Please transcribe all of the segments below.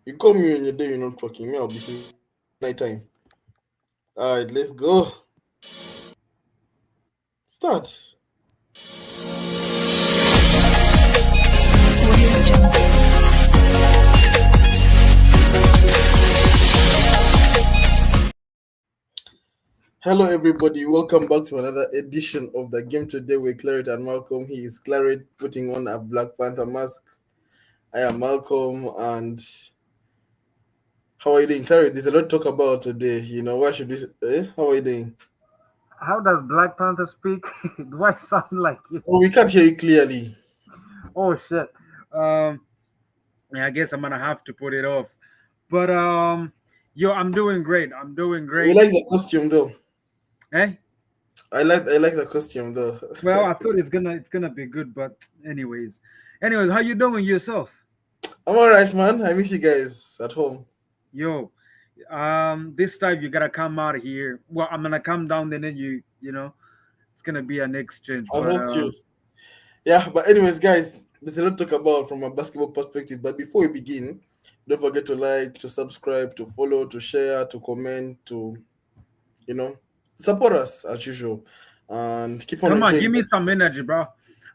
You call me on your day you're not talking. Me, I'll be here nighttime. All right, let's go. Start. Audio Jungle. Hello, everybody. Welcome back to another edition of the game today with Claret and Malcolm. He is Claret putting on a Black Panther mask. I am Malcolm, and how are you doing, Claret? There's a lot to talk about today. Why should we? How are you doing? How does Black Panther speak? Do I sound like you? Oh, we can't hear you clearly. Oh shit. Um, yeah, I guess I'm gonna have to put it off. But yo, I'm doing great. I'm doing We great. like the costume though. Eh? I like the costume though. Well, I thought it's gonna be good, but anyways, how you doing yourself? I'm alright, man. I miss you guys at home. Yo, this time you gotta come out here. Well, I'm gonna come down, and then it's gonna be an exchange. I'll But host you. Yeah, but anyways, guys, there's a lot to talk about from a basketball perspective. But before we begin, don't forget to like, to subscribe, to follow, to share, to comment, to you know support us as usual, and keep on come on, enjoying give me this. some energy, bro.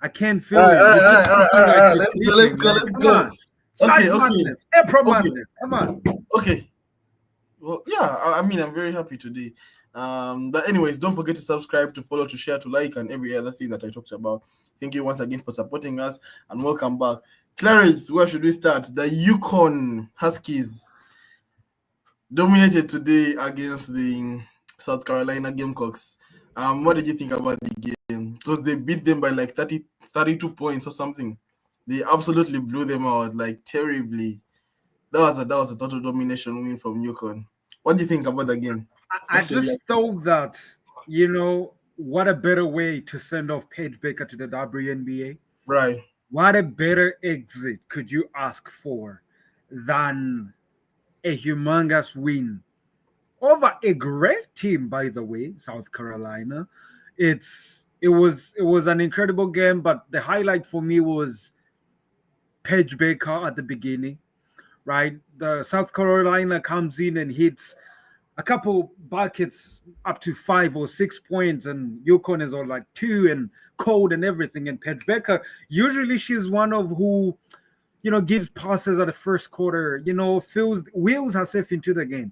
I can't All feel right, it. all right, You're all just right, all right, all speaking right, all like right. you're Let's go, let's sleeping, go, man. let's Come go. on. Okay, March okay, Madness, April okay, Madness. Come on. okay. Well, yeah, I mean, I'm very happy today. But anyways, don't forget to subscribe, to follow, to share, to like, and every other thing that I talked about. Thank you once again for supporting us, and welcome back. Clarence, where should we start? The UConn Huskies dominated today against the South Carolina Gamecocks. What did you think about the game? Because they beat them by like 32 points or something. They absolutely blew them out like terribly. That was a total domination win from UConn. What do you think about the game? I What's your just reaction? thought that, what a better way to send off Paige Baker to the WNBA. Right. What a better exit could you ask for than a humongous win over a great team, by the way, South Carolina. It was an incredible game, but the highlight for me was Paige Baker at the beginning, right? The South Carolina comes in and hits a couple buckets up to 5 or 6 points, and Yukon is on like two and cold and everything. And Paige Becker, usually she's one of who, gives passes at the first quarter, feels wheels herself into the game.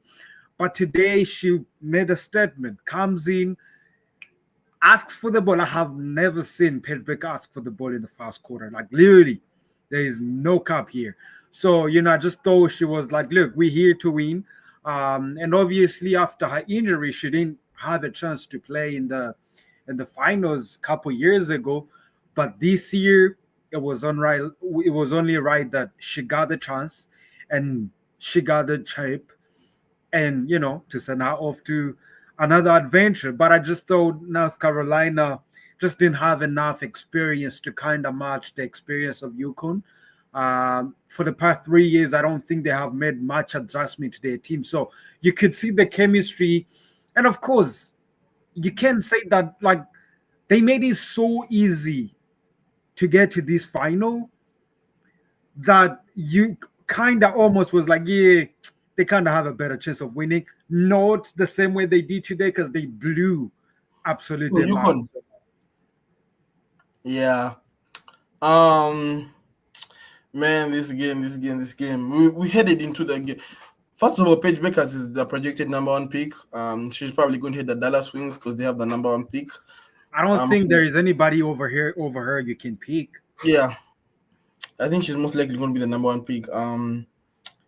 But today she made a statement, comes in, asks for the ball. I have never seen Paige Becker ask for the ball in the first quarter. Like literally, there is no cap here. So, I just thought she was like, look, we're here to win. And obviously, after her injury, she didn't have a chance to play in the finals a couple years ago. But this year, it was right. It was only right that she got the chance, and she got the chip, and to send her off to another adventure. But I just thought North Carolina just didn't have enough experience to kind of match the experience of UConn. For the past 3 years, I don't think they have made much adjustment to their team. So you could see the chemistry. And of course, you can say that like they made it so easy to get to this final that you kind of almost was like, yeah, they kind of have a better chance of winning. Not the same way they did today because they blew Oh, absolutely out. UConn. Yeah. Um. Man, this game. We headed into the game. First of all, Paige Beckers is the projected number one pick. She's probably going to hit the Dallas Wings because they have the number one pick. I don't think So there is anybody over her you can pick. yeah, I think she's most likely going to be the number one pick.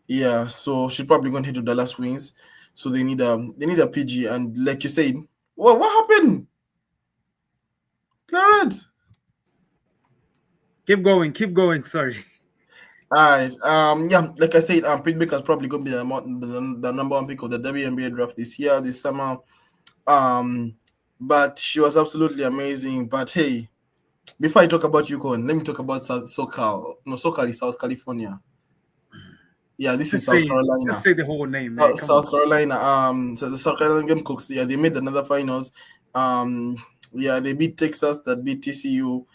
Yeah, so she's probably going to hit the Dallas Wings. So they need a PG, and like you said, what happened, Clarence? Keep going. Sorry. All right. Yeah, like I said, Paige Beckers probably going to be the number one pick of the WNBA draft this summer. But she was absolutely amazing. But hey, before I talk about UConn, let me talk about SoCal. No, SoCal is South California. Yeah, this is Just South say just Carolina. say the whole name, man. Come on. South Carolina. So the South Carolina Gamecocks. Yeah, they made another finals. Um, yeah, they beat Texas. That beat TCU.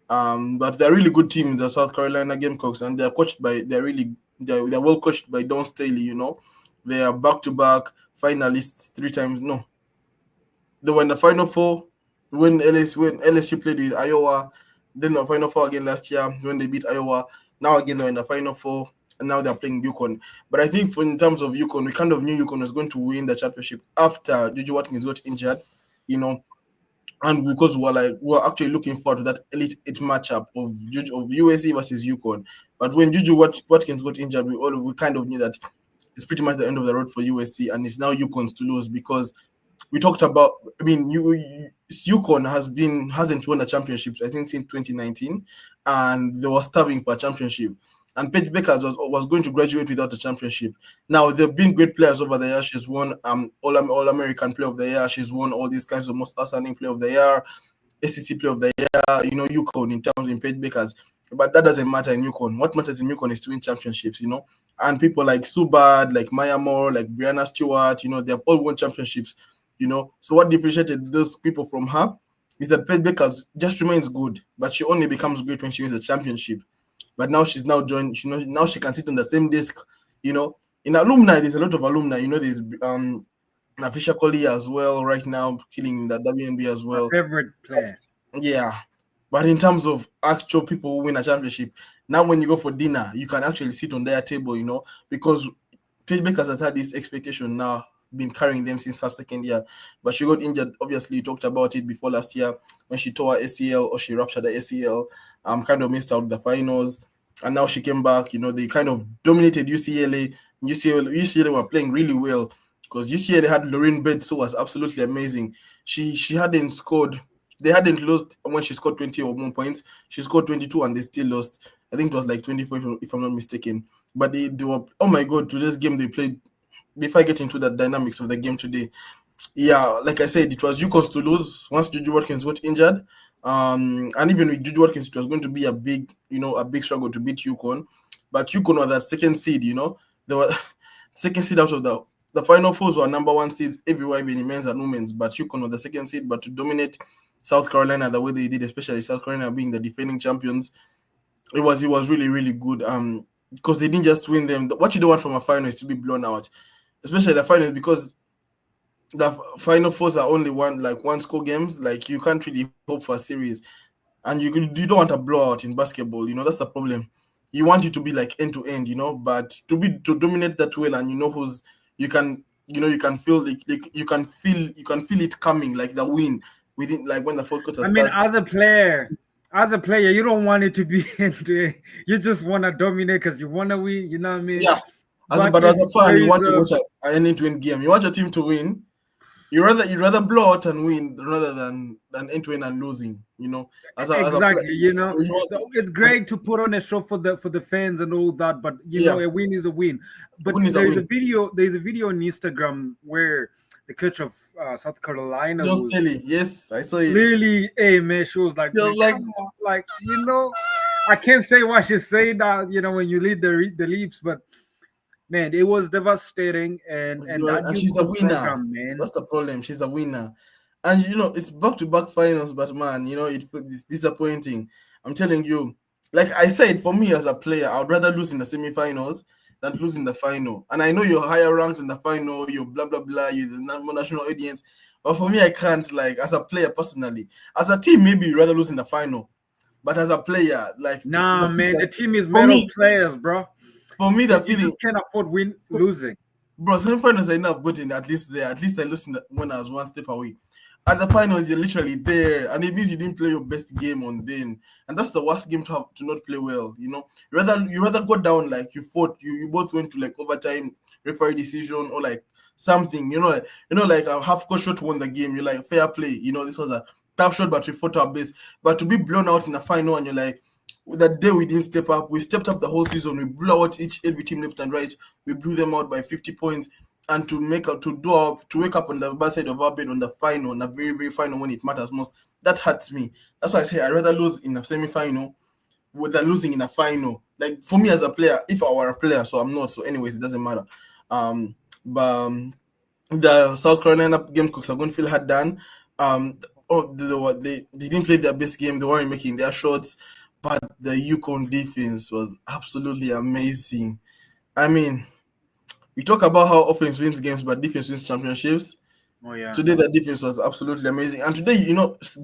But they're a really good team, the South Carolina Gamecocks, and they're coached by they're really they're well coached by Don Staley. They are back-to-back finalists 3 times. No, they were in the Final Four when LSU played with Iowa. Then the Final Four again last year when they beat Iowa. Now again they're in the Final Four, and now they're playing UConn. But I think in terms of UConn, we kind of knew UConn was going to win the championship after Juju Watkins got injured. And because we're actually looking forward to that Elite Eight matchup of USC versus UConn. But when Juju Watkins got injured, we kind of knew that it's pretty much the end of the road for USC, and it's now UConn's to lose because we talked about. I mean, UConn hasn't won a championship I think since 2019, and they were starving for a championship. And Paige Baker was going to graduate without a championship. Now they've been great players over the year. She's won All American Player of the Year. She's won all these kinds of most outstanding Player of the Year, SEC Player of the Year. UConn in terms of Paige Baker's. But that doesn't matter in UConn. What matters in UConn is to win championships. And people like Subad, like Maya Moore, like Brianna Stewart, they have all won championships. So what differentiated those people from her is that Paige Baker just remains good, but she only becomes great when she wins a championship. But now she's now joined. Now she can sit on the same desk. In alumni, there's a lot of alumni. There's Nafisha Coley as well right now, killing the WNB as well. My favorite player. Yeah. But in terms of actual people who win a championship, now when you go for dinner, you can actually sit on their table, because Paige Baker has had this expectation now, been carrying them since her second year. But she got injured. Obviously, you talked about it before last year when she tore her ACL or she ruptured the ACL. Kind of missed out the finals. And now she came back. They kind of dominated UCLA. UCLA were playing really well because UCLA had Lorraine Betts, who was absolutely amazing. She hadn't scored. They hadn't lost when she scored 20 or more points. She scored 22 and they still lost. I think it was like 24 if I'm not mistaken. But they were, oh my God, to this game they played. Before I get into the dynamics of the game today, yeah, like I said, it was UConn's to lose once Juju Watkins got injured. And even with Juju Watkins, it was going to be a big struggle to beat UConn. But UConn was that second seed, they were second seed out of the Final Fours were number one seeds everywhere, even in men's and women's. But UConn was the second seed, but to dominate South Carolina the way they did, especially South Carolina being the defending champions, it was really, really good. Because they didn't just win them. What you don't want from a final is to be blown out, especially the finals, because the Final Fours are only one score games. Like you can't really hope for a series, and you don't want a blowout in basketball. That's the problem. You want it to be like end to end. But to dominate that well, and who's you can feel like you can feel it coming, like the win within, like when the fourth quarter starts. I mean, as a player, you don't want it to be end to end. You just want to dominate because you want to win. You know what I mean? Yeah. But as a fan, you want to watch an end-to-end game. You want your team to win. You'd rather blow out and win rather than end-to-end and losing. Exactly. It's great to put on a show for the fans and all that, but a win is a win. But there's a video on Instagram where the coach of South Carolina just Staley. Yes, I saw it. Really, hey man, she was like, I can't say what she's saying that when you lead the leaps, but man, it was devastating, and she's a winner. Program, man. That's the problem. She's a winner, and it's back-to-back finals. But man, it's disappointing. I'm telling you, like I said, for me as a player, I'd rather lose in the semifinals than lose in the final. And I know you're higher ranked in the final. You're blah blah blah. You're the national audience, but for me, I can't. Like as a player personally, as a team, maybe you'd rather lose in the final, but as a player, like nah, man, the team is made of players, bro. For me, the feeling just can't afford losing. Bro, semi-finals I know I've gotten at least there. At least I lost when I was one step away. At the finals, you're literally there, and it means you didn't play your best game on then, and that's the worst game to not play well. You rather go down like you fought. You both went to like overtime, referee decision, or like something. Like a half-court shot won the game. You're like fair play. This was a tough shot, but we fought our best. But to be blown out in the final, and you're like, that day we didn't step up. We stepped up the whole season. We blew out every team left and right. We blew them out by 50 points. And to wake up on the bad side of our bed on the final, on the very, very final when it matters most, that hurts me. That's why I say I'd rather lose in a semi-final than losing in a final. Like for me as a player, if I were a player, so I'm not. So anyways, it doesn't matter. But the South Carolina Gamecocks are going to feel hard done. They didn't play their best game. They weren't making their shots. But the UConn defense was absolutely amazing. I mean, we talk about how offense wins games, but defense wins championships. Oh yeah. Today, the defense was absolutely amazing. And today,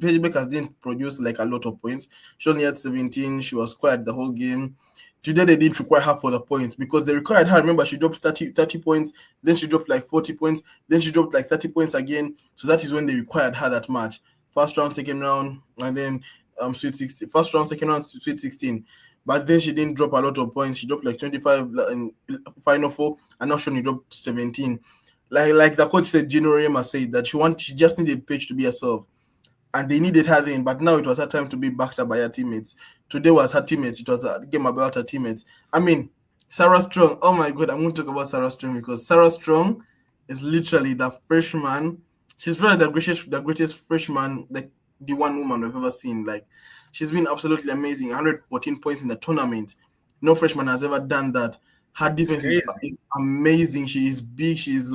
Paige Bakers didn't produce like a lot of points. She only had 17. She was quiet the whole game. Today, they didn't require her for the points because they required her. Remember, she dropped 30 points. Then she dropped like 40 points. Then she dropped like 30 points again. So that is when they required her that much. First round, second round, and then Sweet 16. First round, second round, Sweet 16. But then she didn't drop a lot of points. She dropped like 25 in Final Four, and now she only dropped 17. Like the coach said, Gino Rema said that she just needed Paige to be herself, and they needed her then. But now it was her time to be backed up by her teammates. Today was her teammates. It was a game about her teammates. I mean, Sarah Strong. Oh my God, I'm going to talk about Sarah Strong because Sarah Strong is literally the freshman. She's probably the greatest freshman, like the one woman we've ever seen. Like, she's been absolutely amazing. 114 points in the tournament. No freshman has ever done that. Her defense is amazing. She is big. She's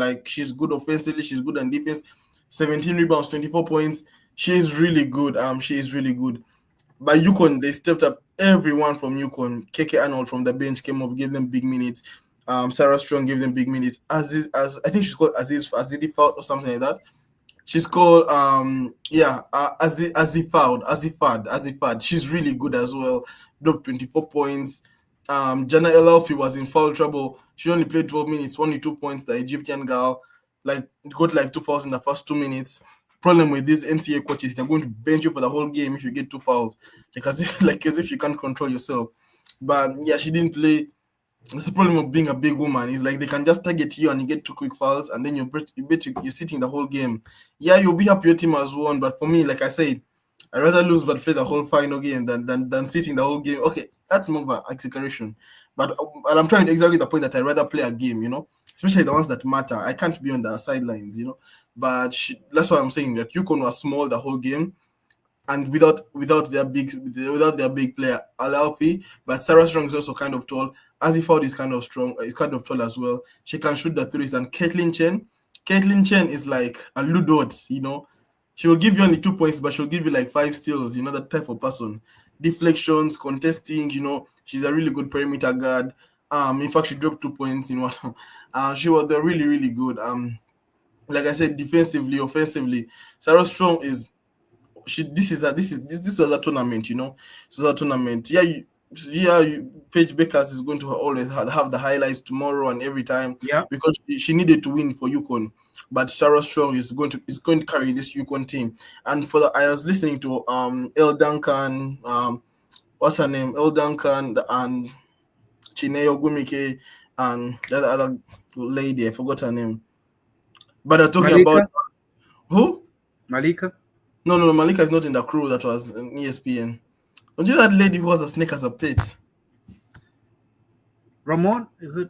good offensively. She's good on defense. 17 rebounds, 24 points. She is really good. She is really good. By UConn, they stepped up. Everyone from UConn, KK Arnold from the bench came up, gave them big minutes. Sarah Strong gave them big minutes. As I think she's called Azidi Fout or something like that. She's called Azifad. She's really good as well. Dropped 24 points. Jana Elalfi was in foul trouble. She only played 12 minutes, only 2 points. The Egyptian girl, like, got like 2 fouls in the first 2 minutes. Problem with these NCAA coaches, they're going to bench you for the whole game if you get 2 fouls, as if you can't control yourself. But yeah, she didn't play. It's the problem of being a big woman. Is like they can just target you and you get 2 quick fouls, and then you're sitting the whole game. Yeah, you'll be happy your team has won, but for me, like I said, I'd rather lose but play the whole final game than sitting the whole game. Okay, that's more of an exaggeration, but I'm trying to exaggerate the point that I'd rather play a game, especially the ones that matter. I can't be on the sidelines. But that's why I'm saying that UConn was small the whole game, and without their big player Alalfi, but Sarah Strong is also kind of tall. Aziford is kind of strong, is kind of tall as well. She can shoot the threes. And Caitlin Chen is like a Ludot. She will give you only 2 points, but she'll give you like 5 steals. That type of person. Deflections, contesting. She's a really good perimeter guard. In fact, she dropped 2 points in one. They're really, really good. Like I said, defensively, offensively, Sarah Strong is. This was a tournament. This was a tournament. Paige Bakers is going to always have the highlights tomorrow and every time. Yeah. Because she needed to win for UConn, but Sarah Strong is going to carry this UConn team. And I was listening to El Duncan, what's her name? El Duncan and Chineo Gumike and the other lady, I forgot her name. But they're talking Malika? about who? Malika? No, Malika is not in the crew that was in ESPN. Don't you know that lady who has a snake as a pet? Ramon? Is it?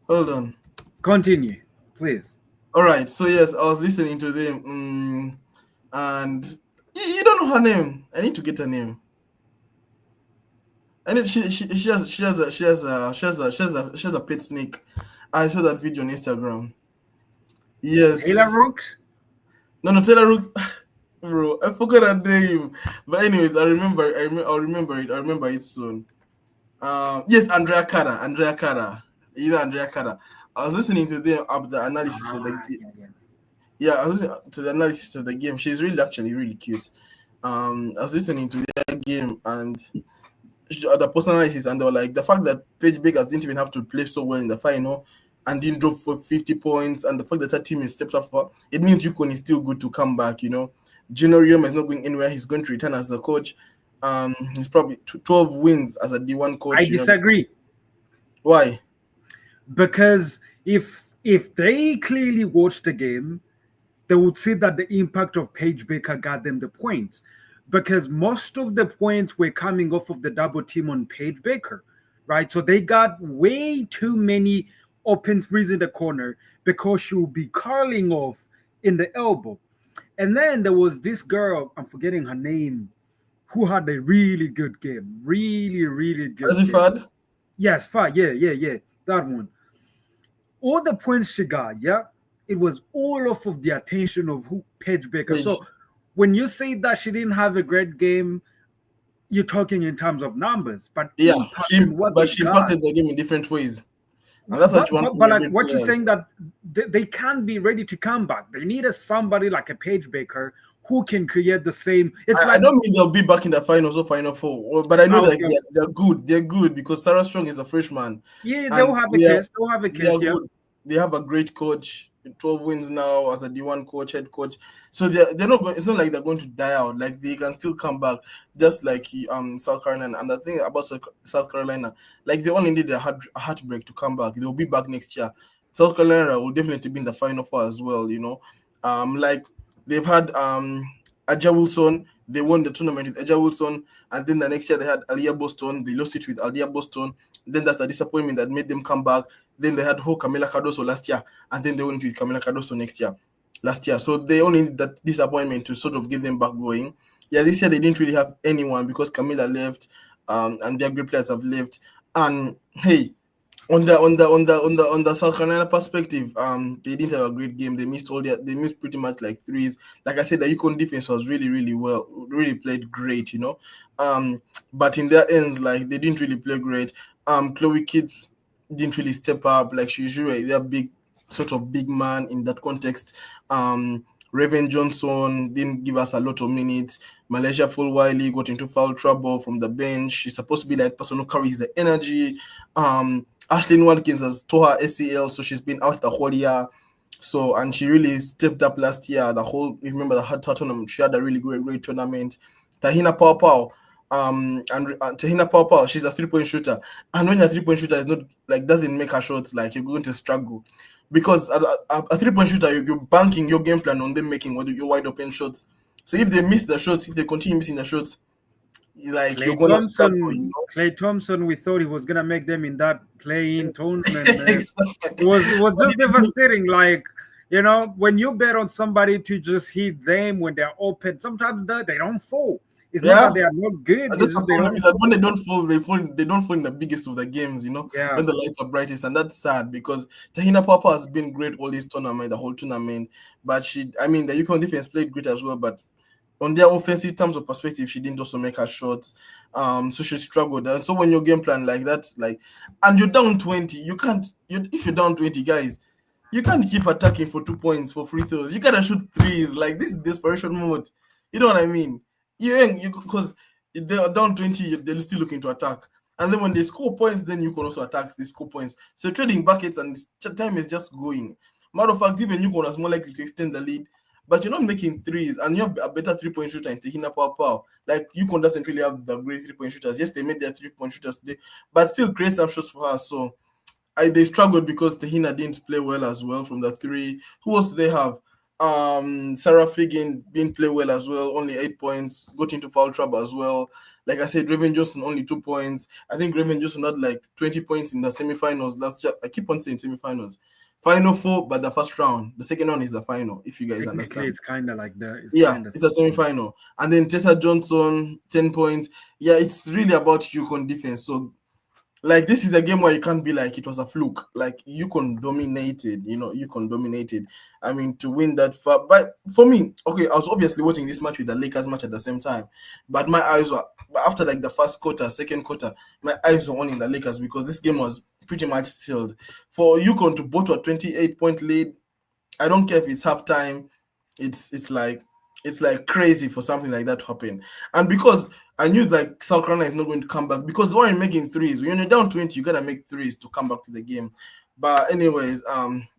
Hold on. Continue, please. All right. So yes, I was listening to them, and you don't know her name. I need to get her name. And she has a pet snake. I saw that video on Instagram. Yes. Taylor Rooks? No, Taylor Rooks. Bro, I forgot her name. But anyways, I'll remember it. I'll remember it soon. Yes, Andrea Cara. Either Andrea Cara. I was listening to them up the analysis of the game. Yeah, I was listening to the analysis of the game. She's actually really cute. I was listening to their game and the personalities, and they were like the fact that Paige Bakers didn't even have to play so well in the final and didn't drop for 50 points, and the fact that her team is stepped up for it means UConn is still good to come back. Gino Rema is not going anywhere. He's going to return as the coach. He's probably 12 wins as a D1 coach. I disagree. Why? Because if they clearly watched the game, they would see that the impact of Paige Baker got them the points. Because most of the points were coming off of the double team on Paige Baker, right? So they got way too many open threes in the corner because she would be curling off in the elbow. And then there was this girl, I'm forgetting her name, who had a really good game. Really, really good game. Fad? Yes, Fad. Yeah. That one. All the points she got, it was all off of the attention of Paige Baker. So when you say that she didn't have a great game, you're talking in terms of numbers, but Yeah, impact and what but they she got. impacted the game in different ways, and that's what you want from But your like great what you're players. saying that they can't be ready to come back. They need somebody like a Page Baker who can create the same. It's I like don't mean they'll be back in the finals or final four, but I know that okay, they're good. They're good because Sarah Strong is a freshman, yeah, they'll and have a case. They'll have a they are case, yeah. good. They have a great coach. 12 wins now as a D1 coach, head coach. So they're not going. It's not like they're going to die out. Like they can still come back, just like South Carolina. And the thing about South Carolina, like they only need a heartbreak to come back. They'll be back next year. South Carolina will definitely be in the final four as well. Like they've had Aja Wilson. They won the tournament with Aja Wilson, and then the next year they had Aliyah Boston. They lost it with Aliyah Boston. Then that's the disappointment that made them come back. Then they had Camila Cardoso last year, and then they went with Camila Cardoso last year. So they only need that disappointment to sort of get them back going. Yeah, this year they didn't really have anyone because Camila left, and their great players have left. And hey, on the South Carolina perspective, they didn't have a great game. They missed pretty much like threes. Like I said, the UConn defense was really, really well, really played great. But in their ends, like they didn't really play great. Chloe Kidd didn't really step up like she usually they're big sort of big man in that context. Raven Johnson didn't give us a lot of minutes. Malaysia Full Wiley got into foul trouble from the bench. She's supposed to be like person who carries the energy. Ashlyn Watkins has tore her ACL, so she's been out the whole year. So and she really stepped up last year. You remember the hard tournament, she had a really great tournament. Tahina Pau and Tahina Pau, she's a 3-point shooter. And when your 3-point shooter is not like doesn't make her shots, like you're going to struggle. Because as a 3-point shooter, you're banking your game plan on them making your wide open shots. So if they miss the shots, if they continue missing the shots, like you're gonna struggle. Clay Thompson, we thought he was gonna make them in that play-in tournament, man. Exactly. It was just devastating. Like, when you bet on somebody to just hit them when they're open, sometimes they don't fall. It's not Yeah. that they are not good. And It's that's the just they problem don't is that fall. when they don't fall, they don't fall in the biggest of the games, Yeah. when the lights are brightest. And that's sad because Tahina Papa has been great all this tournament, the whole tournament. But the UConn defense played great as well. But on their offensive terms of perspective, she didn't also make her shots. So she struggled. And so when your game plan like that, and you're down 20, if you're down 20, guys, you can't keep attacking for 2 points for free throws. You gotta shoot threes. Like this is desperation mode. You know what I mean? Because they're down 20, they're still looking to attack. And then when they score points, then you can also attack, they score points. So trading buckets and time is just going. Matter of fact, even UConn is more likely to extend the lead, but you're not making threes, and you have a better 3-point shooter in Tehina Pau. Like UConn doesn't really have the great 3-point shooters. Yes, they made their 3-point shooters today, but still create some shots for her. So they struggled because Tehina didn't play well as well from the three. Who else do they have? Sarah Figgin didn't play well as well, only 8 points, got into foul trouble as well. Like I said, Raven Johnson only 2 points. I think Raven Johnson had like 20 points in the semifinals last year. I keep on saying semifinals. Final four, but the first round. The second round is the final, if you guys Technically, understand. it's kind of like that. It's Yeah, kind of it's a semi-final. And then Tessa Johnson, 10 points. Yeah, it's really about UConn defense. So like this is a game where you can't be like it was a fluke. Like UConn dominated, UConn dominated. I mean, to win that far. But for me, okay, I was obviously watching this match with the Lakers match at the same time. But my eyes were after like the first quarter, second quarter, my eyes were on in the Lakers because this game was pretty much sealed. For UConn to both a 28-point lead, I don't care if it's halftime. It's like crazy for something like that to happen. And because I knew like South Carolina is not going to come back because they weren't making threes. When you're down 20, you gotta make threes to come back to the game. But anyways,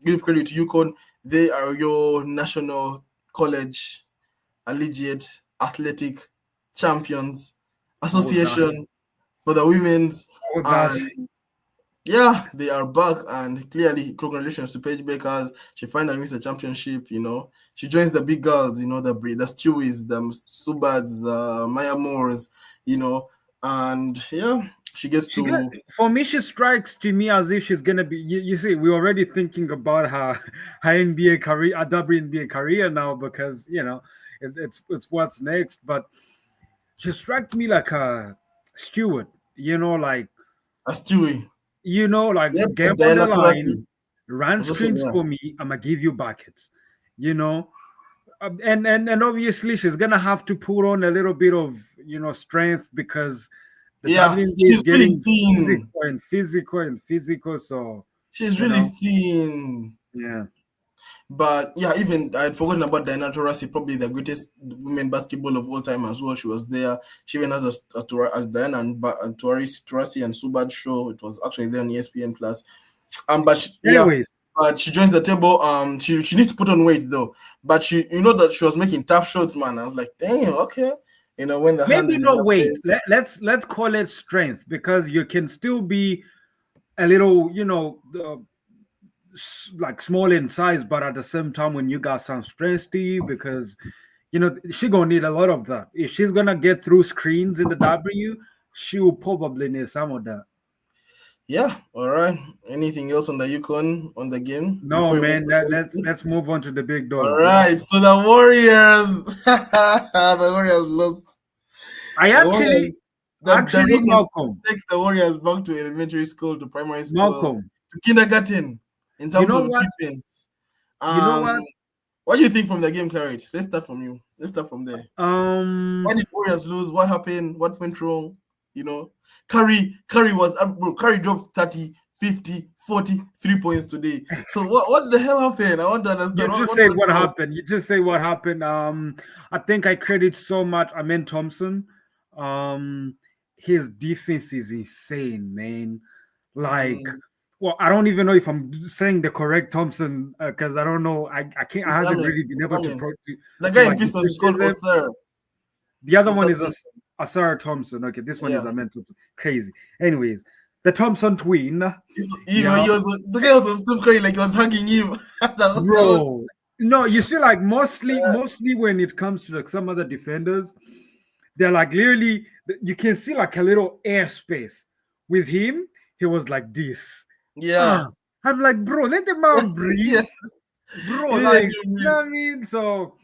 give credit to UConn. They are your national college collegiate athletic champions all that. association for the women's. All that. And yeah, they are back, and clearly, congratulations to Paige Bakers. She finally wins the championship. She joins the big girls. The Stewies, the Subats, the Maya Moores. And yeah, she gets to. For me, she strikes to me as if she's gonna be. You see, we're already thinking about her NBA career, a WNBA career now because it's what's next. But she struck me like a steward. Like A Stewie. like Yep, game on Diana the line, Taurasi. run Also saying, screens yeah. for me. I'ma give you buckets. You know, and obviously she's gonna have to put on a little bit of strength because the Yeah, WNBA is she's really getting thin. physical and physical and physical. So She's you really know, thin. yeah. But yeah, even I'd forgotten about Diana Taurasi, probably the greatest women basketball of all time as well. She was there. She even has a Diana and Taurasi and Subad show. It was actually there on ESPN Plus. But yeah, Anyways, but she joins the table. She needs to put on weight though. But that she was making tough shots, man. I was like, damn, okay. When the hand maybe is in no the weight. face. Let's call it strength because you can still be a little, like small in size, but at the same time, when you got some strength to you, because she gonna need a lot of that. If she's gonna get through screens in the W, she will probably need some of that. Yeah, all right. Anything else on the UConn on the game No, before we move man. to Let's move on to the big All dog. right, so the Warriors, the Warriors lost. I The Warriors, the actually, Rockets take the Warriors back to elementary school, to primary school, Malcolm. to kindergarten in You terms know of what? defense. You know Um, what? what do you think from the game, Claret? Let's start from you. Let's start from there. Why Um, did Warriors lose? What happened? What went wrong? Curry dropped 30, 50, 40, 3 points today. So what the hell happened? I want to you understand just what say went what wrong. happened. You just say what happened. I think I credit so much Amen Thompson. Um, his defense is insane, man. Like, Mm. well, I don't even know if I'm saying the correct Thompson because I don't know. I can't. I It's haven't Amen. really been able to Amen. The to guy in like Pistons is called differentiate them. Osir. The other one Osir is Thompson. Asara Thompson. Okay, this one is Yeah. Amen Thompson. Crazy. Anyways, the Thompson twin. He Yeah, was the guy was still crying like he was hugging him. that was bro. No, you see, like mostly when it comes to like some other defenders, they're like literally you can see like a little airspace. With him, he was like this. yeah. Ah, I'm like, bro, let the man breathe, Yeah. bro. He didn't let Like, you you know breathe. what I mean? So,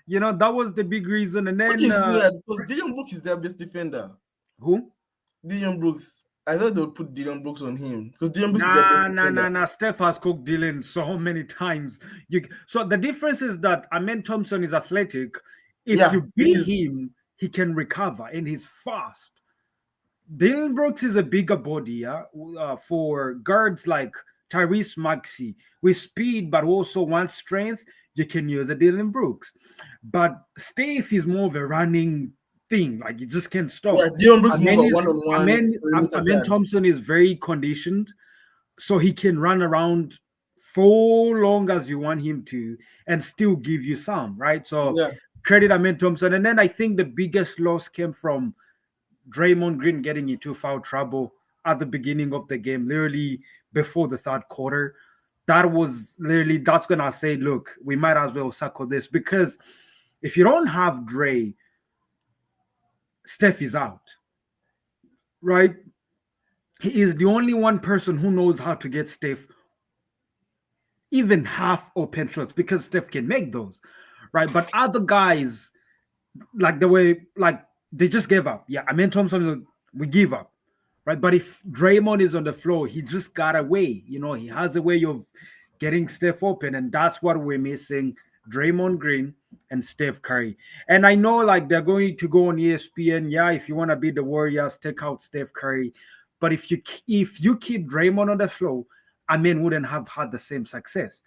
that was the big reason. And Which then is weird because Dylan Brooks is their best defender. who? Dylan Brooks. I thought they would put Dylan Brooks on him because Dylan Brooks is their best Nah, nah, defender. nah, nah. Steph has cooked Dylan so many times. So the difference is that Amen Thompson is athletic. If Yeah, you he beat is. him, he can recover and he's fast. Dylan Brooks is a bigger body, yeah, for guards like Tyrese Maxey with speed, but also one strength. You can use a Dylan Brooks, but Steph is more of a running thing. Like you just can't Yeah, stop. Dylan Brooks is more of Amen a is one-on-one perimeter Amen guard. Thompson is very conditioned, so he can run around for long as you want him to and still give you some, right? So Yeah, credit Amen Thompson. And then I think the biggest loss came from Draymond Green getting into foul trouble at the beginning of the game, literally before the third quarter. That's when I say, look, we might as well circle this because if you don't have Dre, Steph is out, right? He is the only one person who knows how to get Steph even half open shots because Steph can make those, right? But other guys, like the way, like they just gave up. Yeah, I mean, Thompson, we give up, right? But if Draymond is on the floor, he just got a way. He has a way of getting Steph open, and that's what we're missing: Draymond Green and Steph Curry. And I know, like they're going to go on ESPN. Yeah, if you want to beat the Warriors, take out Steph Curry. But if you keep Draymond on the floor, I mean, wouldn't have had the same success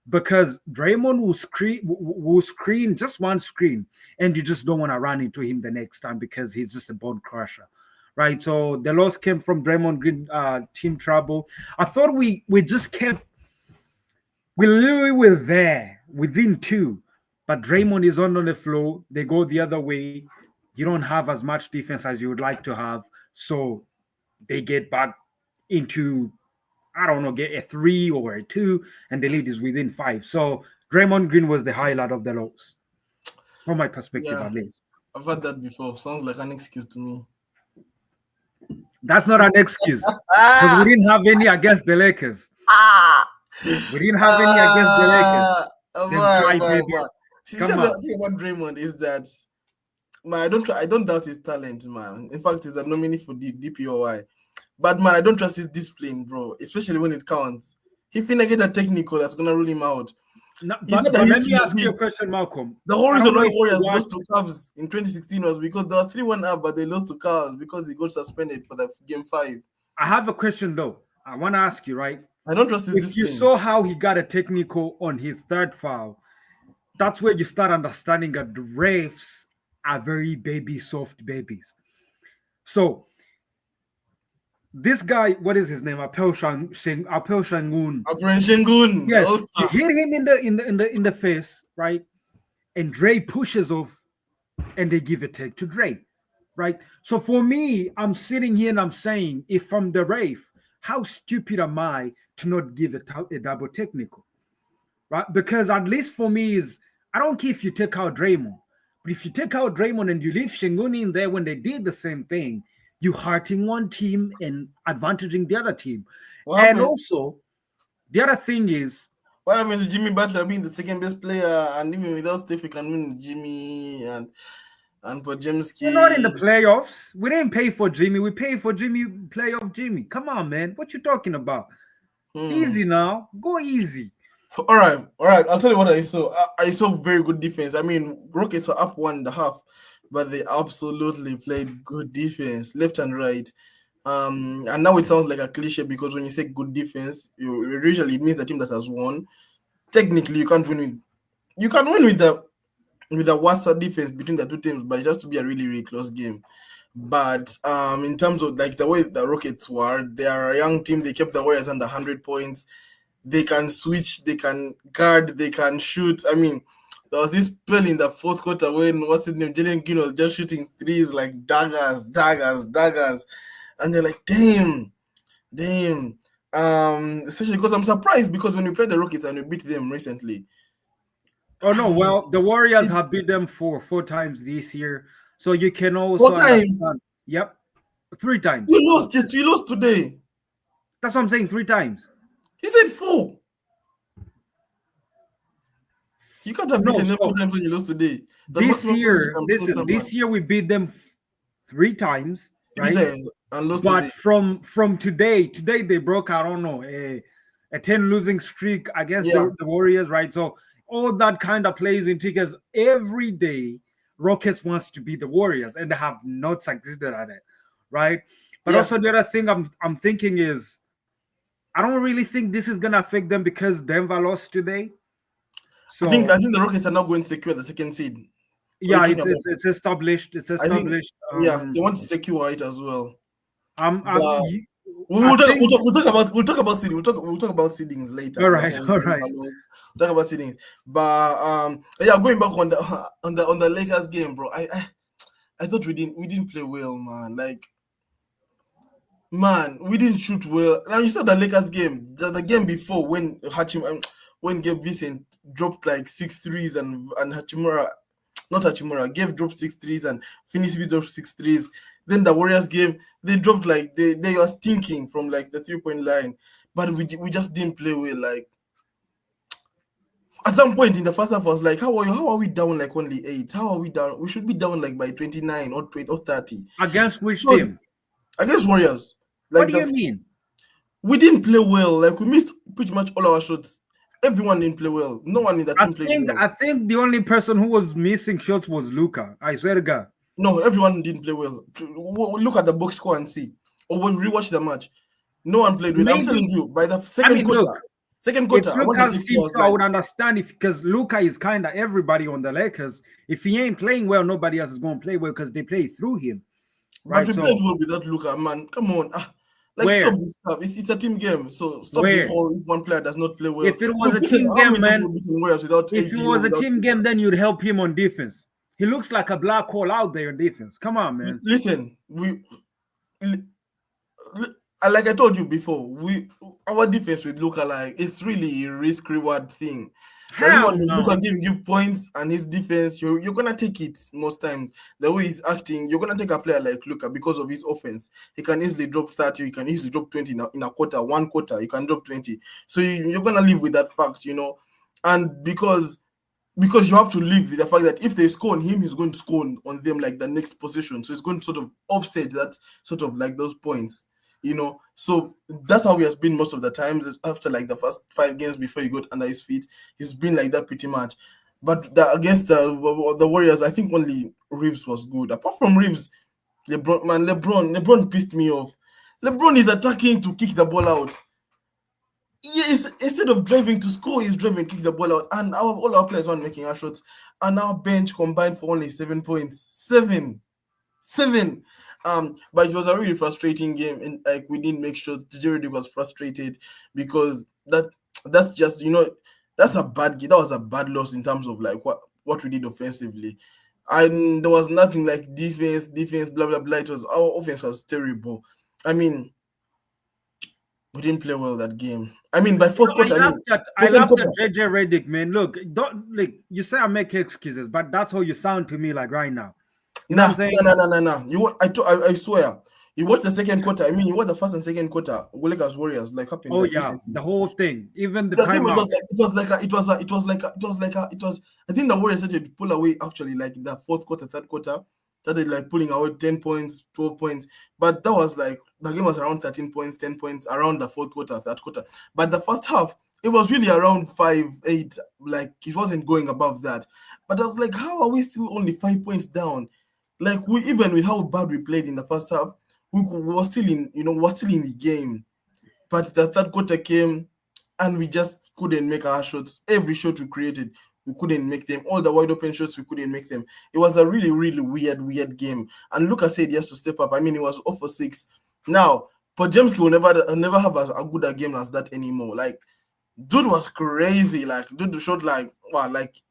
because Draymond will screen just one screen, and you just don't want to run into him the next time because he's just a bone crusher, right? So the loss came from Draymond Green, team trouble. I thought we just kept we literally were there within two, but Draymond is on the floor. They go the other way. You don't have as much defense as you would like to have, so they get back into I don't know, get a 3 or a 2, and the lead is within 5. So Draymond Green was the highlight of the loss, from my perspective yeah. at least. I've heard that before. Sounds like an excuse to me. That's not an excuse because we Ah, didn't have any against the Lakers. ah, We didn't have any against the Lakers. Them crybaby. boy. See, Come the on. thing about Draymond is that man, I don't doubt his talent, man. In fact, he's a nominee for the DPOI. But man, I don't trust his discipline, bro. Especially when it counts. He finna get a technical that's gonna rule him out. No, He said but that he let used me to ask you a compete. question, Malcolm. The whole I reason don't know why if you Warriors watched. lost to Cavs in 2016 was because they were 3-1 up, but they lost to Cavs because he got suspended for the game 5. I have a question though. I want to ask you, right? I don't trust his If you discipline. saw how he got a technical on his third foul, that's where you start understanding that the refs are very baby soft babies. So this guy, what is his name? Apel Shangun. Apren Shengun, the Yes, he All-Star. hit him in the face, right? And Dre pushes off, and they give a take to Dre, right? So for me, I'm sitting here and I'm saying, if I'm the ref, how stupid am I to not give a double technical, right? Because at least for me is I don't care if you take out Draymond, but if you take out Draymond and you leave Shingun in there when they did the same thing, you hurting one team and advantaging the other team. What And happened? also the other thing is What happened to Jimmy Butler being the second best player, and even without Steph, we can win Jimmy and we're not in the Podziemski. playoffs. We didn't pay for Jimmy. We paid for Jimmy playoff Jimmy. Come on, man. What you talking about? Hmm. Easy now. Go easy. All right, all right. I'll tell you what I saw. I saw very good defense. I mean, Rockets were up 1.5, but they absolutely played good defense, left and right. And now it sounds like a cliche because when you say good defense, usually it means the team that has won. Technically, you can win with the worst defense between the two teams, but it has to be a really really close game. But in terms of like the way the Rockets were, they are a young team. They kept the Warriors under 100 points. They can switch, they can guard, they can shoot. I mean, there was this spell in the fourth quarter when what's his name, Jalen Green was just shooting threes like daggers, daggers, daggers, and they're like, damn, damn. Especially because I'm surprised because when we played the Rockets and we beat them recently, Oh I no, mean, well, the Warriors it's have beat them four times this year. So you can four also times. understand. Yep. Three times. You lost today. That's what I'm saying. Three times. He said four. You can't have No, beaten them four so times when you lost today. The this maximum times you year, can beat listen, someone this year we beat them three times, three right? times and lost But today. from today they broke, I don't know, a 10 losing streak against Yeah, the Warriors, right? So all that kind of plays in because every day Rockets wants to be the Warriors and they have not succeeded at it, right? But yeah. also the other thing I'm thinking is I don't really think this is gonna affect them because Denver lost today. I So think the Rockets are not going to secure the second seed. What are you yeah, talking it's about? it's it's established. It's I think established. yeah, they want to secure it as well. I'm But I think we'll talk about seeding. We'll talk about seedings later all and the right, whole all Denver right. loss. We'll talk about seedings. But yeah, going back on the on the Lakers game, bro. I thought we didn't play well, man. Like man, we didn't shoot well. Now you saw the Lakers game, the game before when when Gabe Vincent dropped like six threes and Hachimura, not Hachimura, Gabe dropped six threes and finished with dropped six threes. Then the Warriors game, they dropped like they were stinking from like the 3 point line, but we just didn't play well. Like at some point in the first half, I was like, how are we down like only 8? How are we down? We should be down like by 29 or 20 or 30. Against which Because team? against Warriors, What like do you mean? we didn't play well. Like we missed pretty much all our shots. Everyone didn't play well. No one in the I team played think well. I think the only person who was missing shots was Luca. I swear to God. No, everyone didn't play well. Look at the box score and see. Or when we rewatch the match, no one played well. I'm telling Maybe you, by the I mean, look, second quarter, it's I want to Luca's text you. I team, was so I like, would understand if because Luca is kind of everybody on the Lakers. If he ain't playing well, nobody else is going to play well because they play through him, but right? we played So well without Luca, man. Come on, like stop where this stuff. It's a team game, so stop this where whole if one player does not play well. if it was We've a beaten team how game, many times we've man, beaten Warriors without if it AD or was a without. team game, then you'd help him on defense. He looks like a black hole out there in defense. Come on, man. Listen, like I told you before, our defense with Luca, like it's really a risk reward thing. The Hell reward of Luca no. giving you points and his defense, you're gonna take it most times. The way he's acting, you're gonna take a player like Luca because of his offense. He can easily drop 30, he can easily drop 20 in a quarter, one quarter, he can drop 20. So you're gonna live with that fact. And because you have to live with the fact that if they score on him, he's going to score on them like the next position. So it's going to sort of offset that sort of like those points. So that's how he has been most of the times. After like the first 5 games before he got under his feet, he's been like that pretty much. But against the Warriors, I think only Reeves was good. Apart from Reeves, LeBron pissed me off. LeBron is attacking to kick the ball out. Yes, instead of driving to score, he's driving to kick the ball out, and all our players aren't making our shots. And our bench combined for only 7 points. Seven. But it was a really frustrating game, and like we didn't make shots. DJ was frustrated because that's just that's a bad game. That was a bad loss in terms of like what we did offensively. And there was nothing like defense, blah blah blah. It was our offense was terrible. I mean, we didn't play well that game. I mean, by fourth quarter, I laughed at JJ Redick, man. Look, don't like you say I make excuses, but that's how you sound to me like right now. You know what I'm saying? No. I swear. You watch the second quarter. I mean, you watch the first and second quarter. Lakers Warriors like happened. Oh yeah, recently. The whole thing, even the game. Timeout. I think the Warriors started to pull away actually, like the fourth quarter, third quarter. Started like pulling away 10 points, 12 points. But that was like the game was around 13 points, 10 points around the fourth quarter, third quarter. But the first half, it was really around 5, 8. Like it wasn't going above that. But I was like, how are we still only 5 points down? Like even with how bad we played in the first half, we were still in the game. But the third quarter came, and we just couldn't make our shots. Every shot we created, we couldn't make them. All the wide open shots, we couldn't make them. It was a really, really weird game. And Lucas said he has to step up. I mean, he was 0 for 6. Now, Podziemski will never have a good game as that anymore. Like, dude was crazy. Like, dude shot like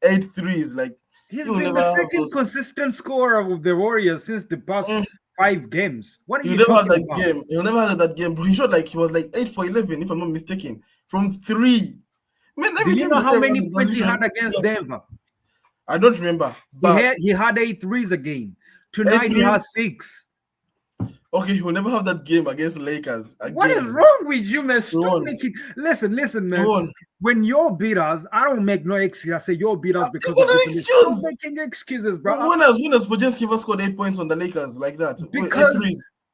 8 threes. Like, he's been the second consistent scorer of the Warriors since the past 5 games. What are you talking about? Game. He'll never have that game. But he shot like he was like 8 for 11, if I'm not mistaken, from 3. Man, do you know how many points he had against Denver? I don't remember. But he had 8 threes again. Tonight he has 6. Okay, he'll never have that game against Lakers again. What is wrong with you, man? Stop making. Listen, man. When you're beat us, I don't make no excuse. I say you're beat us because of this. Stop making excuses, bro. When has Podziemski ever scored 8 points on the Lakers like that? Because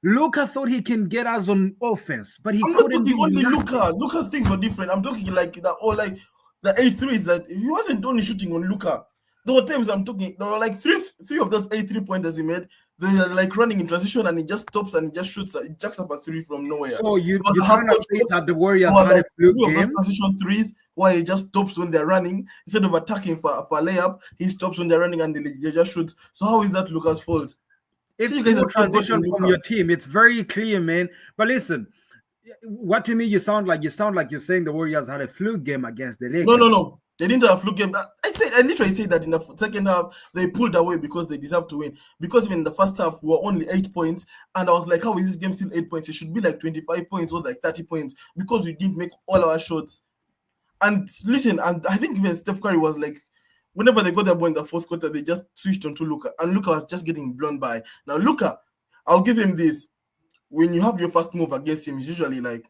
Luka thought he can get us on offense, but I'm couldn't. I'm not talking only Luka. Luka's things were different. I'm talking like that, or like the 8 threes that he wasn't only shooting on Luka. There were times there were like three of those 8 3-pointers he made. They're like running in transition, and he just stops and he just shoots. He jacks up a 3 from nowhere. So you trying to say that the Warriors had a fluke game? Those transition threes, why he just stops when they're running instead of attacking for a layup. He stops when they're running and they just shoots. So how is that Luka's fault? It's a transition from your team. It's very clear, man. But listen, what to me you sound like you're saying the Warriors had a fluke game against the Lakers. No. They didn't have a fluke game. I literally said that in the second half they pulled away because they deserved to win. Because even in the first half we were only 8 points, and I was like, how is this game still 8 points? It should be like 25 points or like 30 points because we didn't make all our shots. And listen, and I think even Steph Curry was like, whenever they got the ball in the fourth quarter, they just switched onto Luka, and Luka was just getting blown by. Now Luka, I'll give him this. When you have your first move against him, it's usually like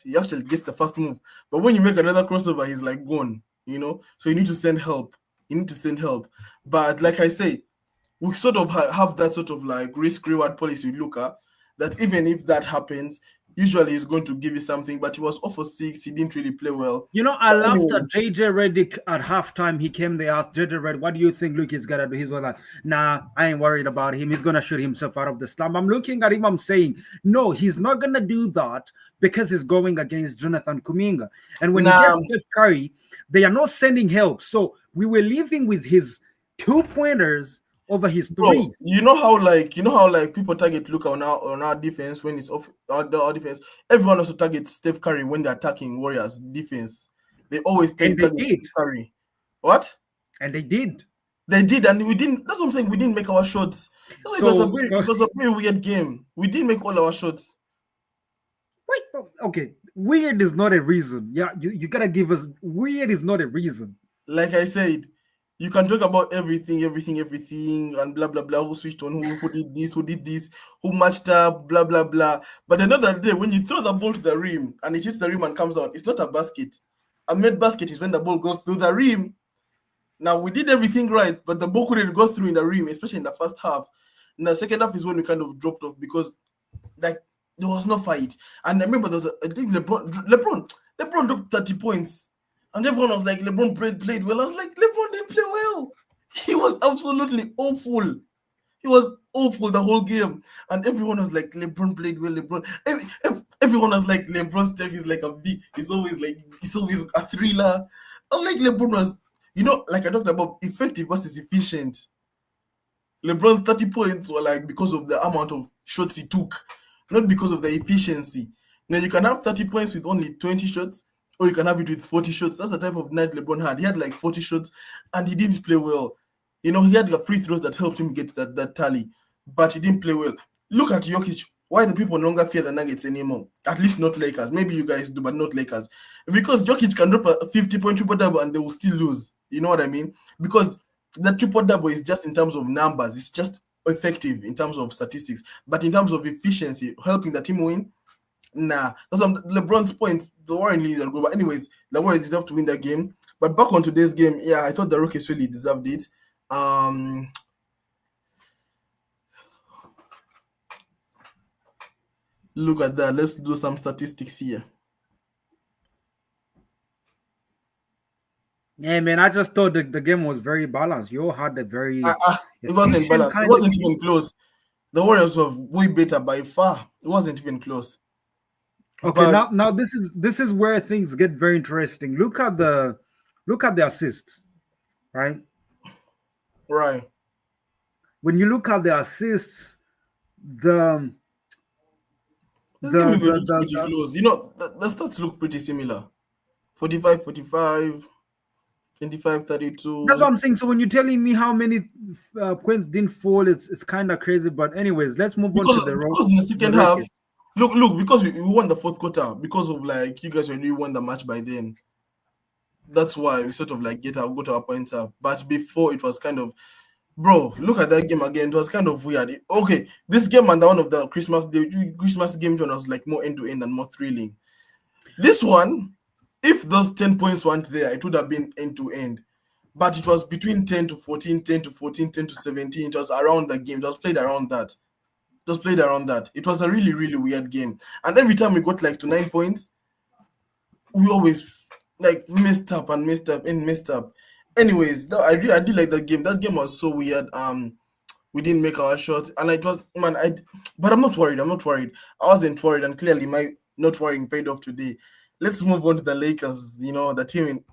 he actually gets the first move. But when you make another crossover, he's like gone. So you need to send help. But like I say, we sort of have that sort of like risk-reward policy with Luka, that even if that happens, usually he's going to give you something. But he was 0 for 6. He didn't really play well. I laughed at JJ Redick at halftime. He came, they asked JJ Redick, what do you think Luka is going to do? He was like, nah, I ain't worried about him. He's going to shoot himself out of the slump. I'm looking at him, I'm saying, no, he's not going to do that because he's going against Jonathan Kuminga. And when he gets Steph Curry, they are not sending help. So we were living with his 2-pointers over his 3s. Bro, you know how people target Luka on our defense when it's off our defense. Everyone also targets Steph Curry when they're attacking Warriors defense. They always target Steph Curry. What? And they did. They did, and we didn't. That's what I'm saying. We didn't make our shots. It was a very weird game. We didn't make all our shots. Wait, okay. Weird is not a reason. Yeah, you gotta give us. Weird is not a reason. Like I said, you can talk about everything, and blah blah blah. Who switched on? Who did this? Who matched up? Blah blah blah. But another day, when you throw the ball to the rim and it hits the rim and comes out, it's not a basket. A made basket is when the ball goes through the rim. Now we did everything right, but the ball couldn't go through in the rim, especially in the first half. In the second half is when we kind of dropped off because, like, There was no fight. And I remember there was I think LeBron dropped 30 points. And everyone was like, LeBron played well. I was like, LeBron didn't play well. He was absolutely awful. He was awful the whole game. And everyone was like, LeBron played well. Everyone was like, LeBron Steph is like he's always a thriller. Unlike LeBron was, like I talked about effective versus efficient. LeBron's 30 points were like because of the amount of shots he took, not because of the efficiency. Now you can have 30 points with only 20 shots, or you can have it with 40 shots. That's the type of night LeBron had. He had like 40 shots and he didn't play well. He had the free throws that helped him get that tally, but he didn't play well. Look at Jokic. Why do people no longer fear the Nuggets anymore? At least not Lakers. Maybe you guys do, but not Lakers. Because Jokic can drop a 50-point triple-double and they will still lose. You know what I mean? Because the triple-double is just in terms of numbers. It's just effective in terms of statistics. But in terms of efficiency, helping the team win, nah. That's LeBron's point. The Warriors leads are good. But anyways, the Warriors deserve to win that game. But back on today's game, yeah, I thought the Rockets really deserved it. Look at that. Let's do some statistics here. Yeah, man, I just thought the game was very balanced. You all had a very it wasn't balanced. It wasn't even close. The Warriors were way better by far. It wasn't even close. Okay, but now this is where things get very interesting. Look at the assists, right? Right. When you look at the assists, the pretty close. The stats look pretty similar. 45, 45, 25, 32. That's what I'm saying. So when you're telling me how many points didn't fall, it's kind of crazy. But anyways, let's move on to the because in the second half, look, because we won the fourth quarter because of like you guys already won the match by then. That's why we sort of like got our points up. But before it was kind of, bro, look at that game again. It was kind of weird. Okay, this game and the one of the Christmas game was like more end to end and more thrilling. This one, if those 10 points weren't there, it would have been end to end. But it was between 10 to 14, 10 to 14, 10 to 17. It was around the game. It was played around that. It was a really, really weird game. And every time we got like to 9 points, we always like messed up. Anyways, I did like that game. That game was so weird. We didn't make our shot, and it was but I'm not worried. I wasn't worried, and clearly my not worrying paid off today. Let's move on to the Lakers. The team in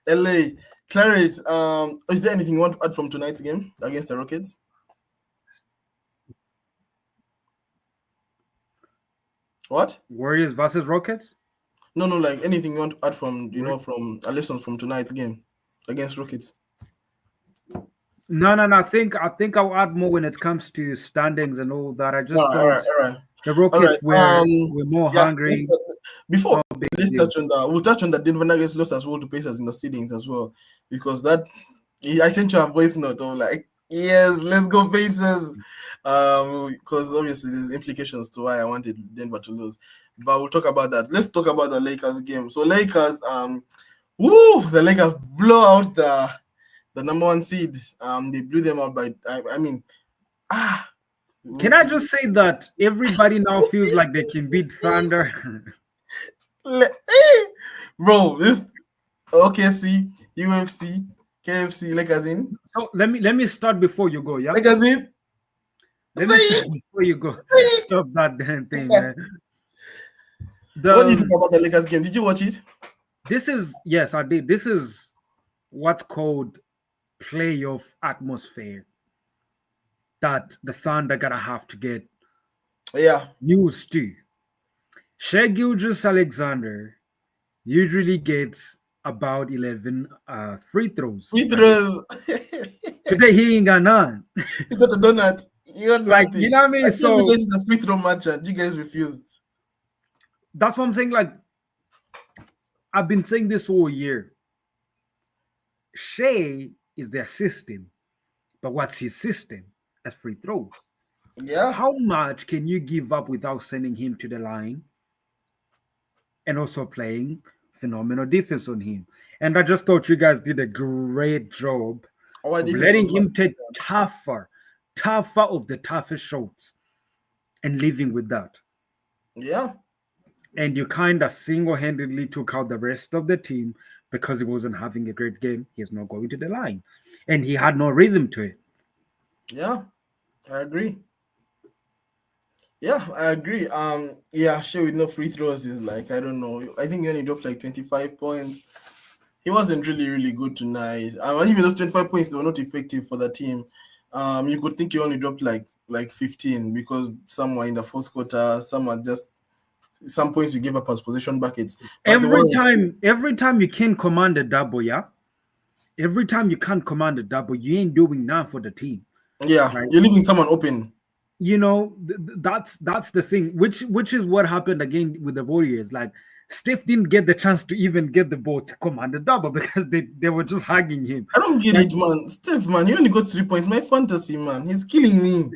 LA. Clarence, is there anything you want to add from tonight's game against the Rockets? What? Warriors versus Rockets? No, like anything you want to add from from our lessons from tonight's game against Rockets? No. I think I'll add more when it comes to standings and all that. I just thought the Rockets were more hungry. Let's touch on that. We'll touch on the Denver Nuggets loss as well to Pacers in the seedings as well, because I sent you a voice note of like, yes, let's go Pacers. Because obviously there's implications to why I wanted Denver to lose. But we'll talk about that. Let's talk about the Lakers game. So Lakers, the Lakers blow out the number one seed. They blew them out by Can I just say that everybody now feels like they can beat Thunder? Bro, this OKC, UFC, KFC, Lakers in. So let me start before you go, yeah? Lakers in. Let me start before you go. Stop that damn thing, man. What do you think about the Lakers game? Did you watch it? Yes, I did. This is what's called playoff atmosphere that the Thunder gotta have to get used to. Shai Gilgeous-Alexander usually gets about 11 free throws. Today he ain't got none. He got a donut. He got like nothing. You know what I mean? So you guys is a free throw match and you guys refused. That's what I'm saying. Like, I've been saying this all year. Shai is their system, but what's his system? That's free throws. Yeah. How much can you give up without sending him to the line and also playing phenomenal defense on him? And I just thought you guys did a great job of letting him take tougher of the toughest shots and living with that. Yeah. And you kind of single-handedly took out the rest of the team because he wasn't having a great game. He's not going to the line, and he had no rhythm to it. Yeah. I agree. Yeah, I agree. Yeah, sure, with no free throws is like, I don't know. I think he only dropped like 25 points. He wasn't really, really good tonight. Even those 25 points, they were not effective for the team. You could think he only dropped like 15 because some were in the fourth quarter, some are just some points you gave up as possession buckets, but they weren't. Every time you can command a double, yeah. Every time you can't command a double, you ain't doing nothing for the team, Yeah, right? you're leaving someone open. That's the thing, which is what happened again with the Warriors. Like Steph didn't get the chance to even get the ball to command a double because they were just hugging him. I don't get Like, it, man. Steph, man, he only got 3 points. My fantasy, man, he's killing me.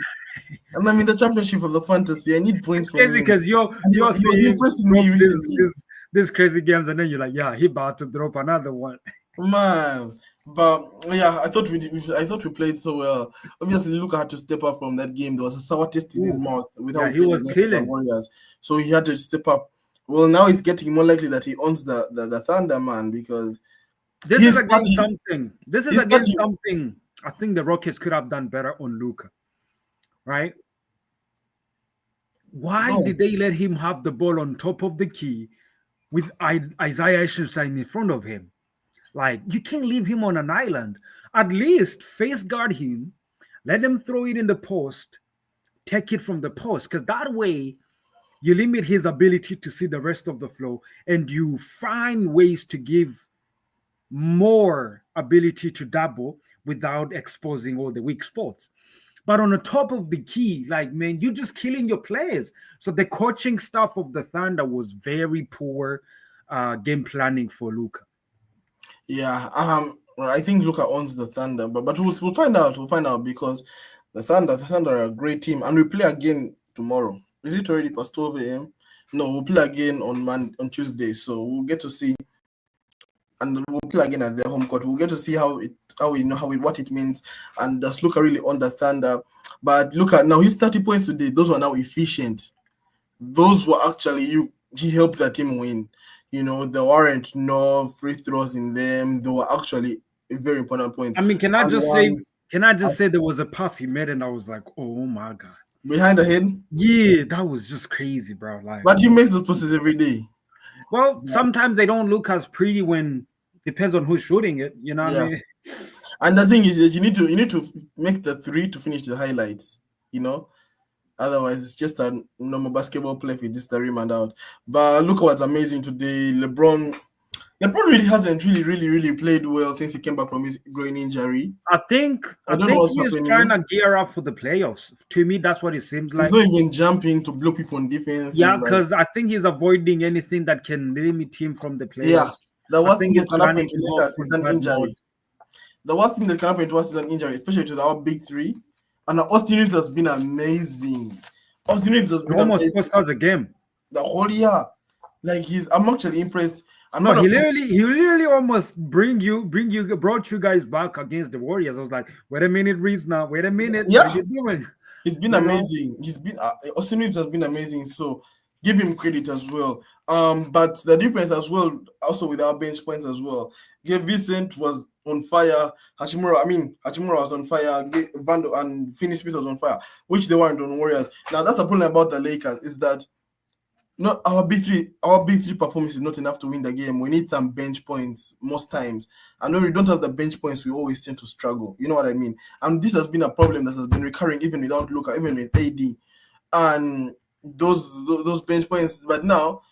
And I'm in the championship of the fantasy. I need it's points from crazy him. because And you're he was seeing him impressing drop me this recently. this this crazy games, and then you're like, yeah, he about to drop another one. Man, but yeah, I thought we played so well. Obviously, Luka had to step up from that game. There was a sour taste in his Ooh, mouth with how yeah, we he played was against the killing. Warriors, so he had to step up. Well, now it's getting more likely that he owns the Thunder, man, because This is he's again 30. something. This is He's again 30. something I think the Rockets could have done better on Luca, right? Why No, did they let him have the ball on top of the key with Isaiah Eisenstein in front of him? Like, you can't leave him on an island. At least face guard him, let him throw it in the post, take it from the post, because that way you limit his ability to see the rest of the flow and you find ways to give more ability to double without exposing all the weak spots. But on the top of the key, like, man, you're just killing your players. So the coaching staff of the Thunder was very poor game planning for Luca. yeah. Well, I think Luka owns the Thunder, but we'll find out. We'll find out because the Thunder are a great team, and we play again tomorrow. Is it already past 12 a.m.? No, we'll play again on Tuesday, so we'll get to see, and we'll play again at their home court. We'll get to see what it means, and does Luka really on the Thunder? But look at now, his 30 points today. Those were now efficient. Those were actually he helped the team win. There weren't no free throws in them. They were actually very important points. I mean, And ones can I just say there was a pass he made and I was like, oh my god. behind the head, Yeah, that was just crazy, bro. Like, but he makes those passes every day. well, Yeah. sometimes they don't look as pretty when depends on who's shooting it, you know what I Yeah. mean? And the thing is that you need to make the three to finish the highlights. Otherwise, it's just a normal basketball play if you just the rim and out. But look what's amazing today. LeBron really hasn't really played well since he came back from his groin injury. I think I I don't know think what's he is trying happening. to gear up for the playoffs. To me, that's what it seems He's like. not even jumping to blow people on defense. He's Yeah, like, because I think he's avoiding anything that can limit him from the yeah, playoffs. the I worst thing think that he's can happen running to him off Lakers is on an God mode. injury. The worst thing that can happen to us is an injury, especially to our big three. And Austin Reeves has been amazing. Austin Reeves has He been almost amazing cost us a game. the whole year. Like I'm actually impressed. And No, one of he literally almost brought you guys back against the Warriors. I was like, wait a minute, Reeves. Now, wait a minute, what are yeah, you doing? he's been You know, amazing. Austin Reeves has been amazing. So give him credit as well. But the difference as well, also with our bench points as well. Gabe Vincent was on fire. Hachimura was on fire. Vando and Finney Smith was on fire, which they weren't on Warriors. Now that's the problem about the Lakers is that not our big three performance is not enough to win the game. We need some bench points most times. And when we don't have the bench points, we always tend to struggle. You know what I mean? And this has been a problem that has been recurring even without Luka, even with AD. And those bench points. But now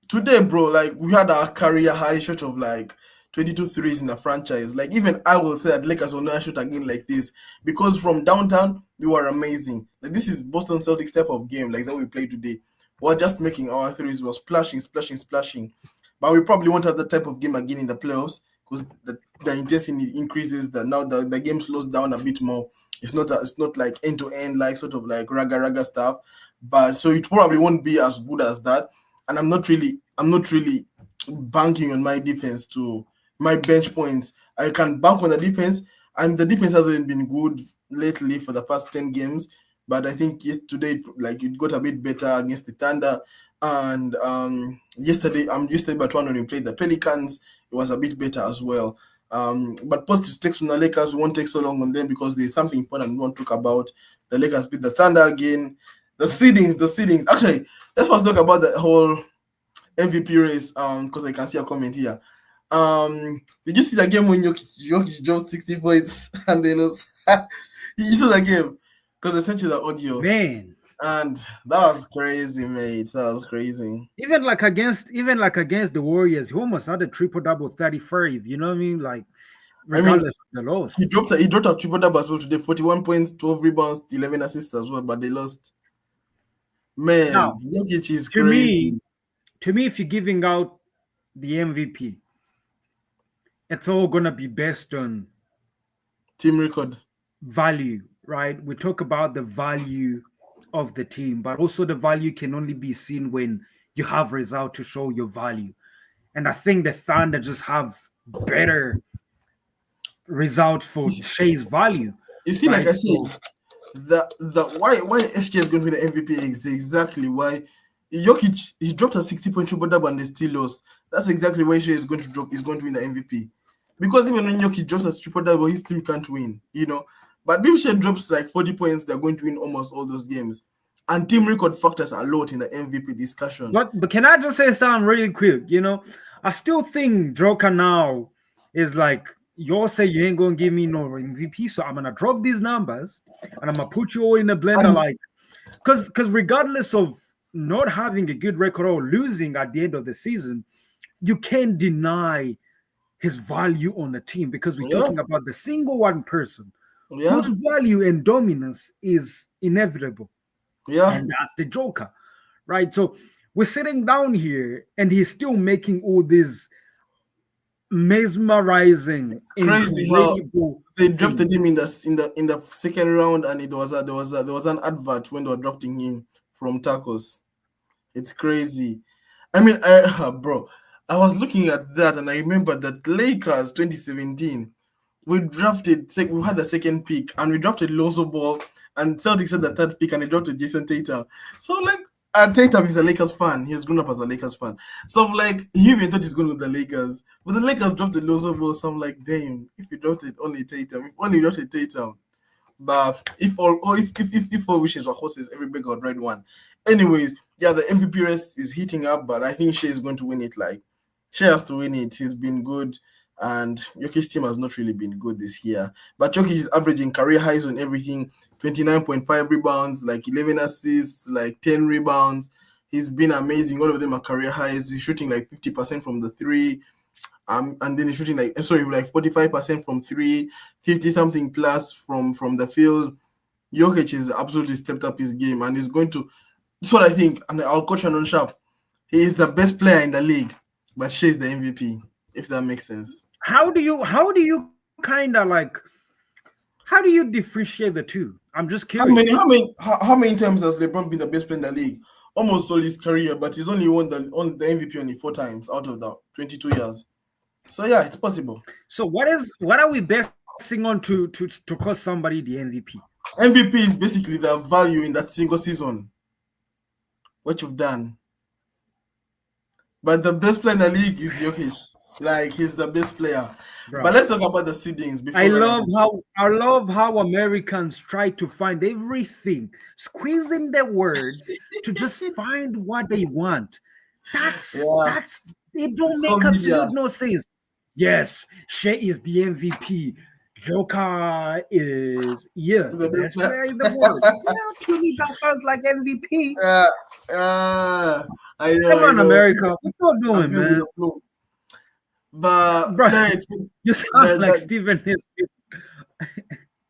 today, bro, like we had our career high shot of like 22 threes in a franchise. Like even I will say that Lakers will not shoot again like this because from downtown we were amazing. Like this is Boston Celtics type of game like that we played today. We're just making our threes, we're splashing. But we probably won't have that type of game again in the playoffs because the intensity increases. That now the game slows down a bit more. It's not like end to end like sort of like raga stuff. But so it probably won't be as good as that. And I'm not really banking on my defense to my bench points. I can bank on the defense, and the defense hasn't been good lately for the past 10 games. but I think today, like, it got a bit better against the Thunder. And yesterday, but one when we played the Pelicans, it was a bit better as well. But positive takes from the Lakers, we won't take so long on them because there's something important we want to talk about. The Lakers beat the Thunder again. The seedings. Actually, let's first talk about the whole MVP race. Because I can see a comment here. Did you see the game when Jokic dropped 60 points and they lost? You saw the game because I sent you the audio, Man, and that was crazy, mate. That was crazy. even like against the Warriors, he almost had a triple double 35. You know what I mean? Like I mean, regardless of the loss. he dropped a triple double as well today. 41 points, 12 rebounds, 11 assists as well, but they lost. Man, Now, Jokic is to me, crazy. to me, if you're giving out the MVP, it's all gonna be based on Team record. value, right? We talk about the value of the team, but also the value can only be seen when you have result to show your value. And I think the Thunder just have better results You for see, Shea's value, you see, like right? I So said, the why SJ is going to win the MVP is exactly why Jokic he dropped a 60-point triple double and they still lost. That's exactly why SJ is going to drop. Is going to win the MVP because even when Jokic drops a triple double, his team can't win. But if Shea drops like 40 points, they're going to win almost all those games. And team record factors a lot in the MVP discussion. but can I just say something really quick? I still think Joker now is like you say you ain't gonna give me no MVP, so I'm gonna drop these numbers and I'm gonna put you all in a blender, And like because regardless of not having a good record or losing at the end of the season, you can't deny his value on the team because we're yeah, talking about the single one person whose yeah, value and dominance is inevitable, yeah. and that's the Joker, right? So we're sitting down here and he's still making all these mesmerizing, It's crazy how incredible they things. drafted him in the second round, and there was an advert when they were drafting him from Tacos. It's crazy. I mean, bro, I was looking at that and I remember that Lakers 2017, we had the second pick and we drafted Lonzo Ball, and Celtics had the third pick and they drafted Jason Tatum. So like, Tatum is a Lakers fan. He's grown up as a Lakers fan. So like, he even thought he's going with the Lakers, but the Lakers drafted Lonzo Ball. So I'm like, damn, if you drafted only Tatum, if only you drafted Tatum. But if all wishes were horses, every big got red one. Anyways, yeah, the MVP race is heating up, but I think Shea is going to win it. Like, Shea has to win it. He's been good, and Jokic's team has not really been good this year. But Jokic is averaging career highs on everything: 29.5 rebounds, like 11 assists, like 10 rebounds. He's been amazing. All of them are career highs. He's shooting like 50% from the three. And then he's shooting like 45% from three, 50 something plus from the field. Jokic has absolutely stepped up his game and is going to. That's what I think. And I'll coach on Sharp. He is the best player in the league, but Shea is the MVP. If that makes sense. How do you kind of like how do you differentiate the two? I'm just How curious. many how many how many times has LeBron been the best player in the league? Almost all his career, but he's only won the MVP only 4 times out of the 22 years. So yeah, it's possible. So what are we basing on to call somebody the MVP? MVP is basically the value in that single season, what you've done. But the best player in the league is Jokic. Like, he's the best player. But Bro, let's talk about the seedings I before we run out love of time. how I love how Americans try to find everything, squeezing their words to just find what they want. That's Yeah, that's it don't it's make called media. absolute no sense. Yes, Shea is the MVP. Joker is He's the the best best player. player in the world. Yeah, to me that sounds like MVP. Yeah, yeah, I know, Come I on, know. America, what you I'm doing, going with the man? flow. But Bro, Claire, you sound the, like the, Stephen Hicks.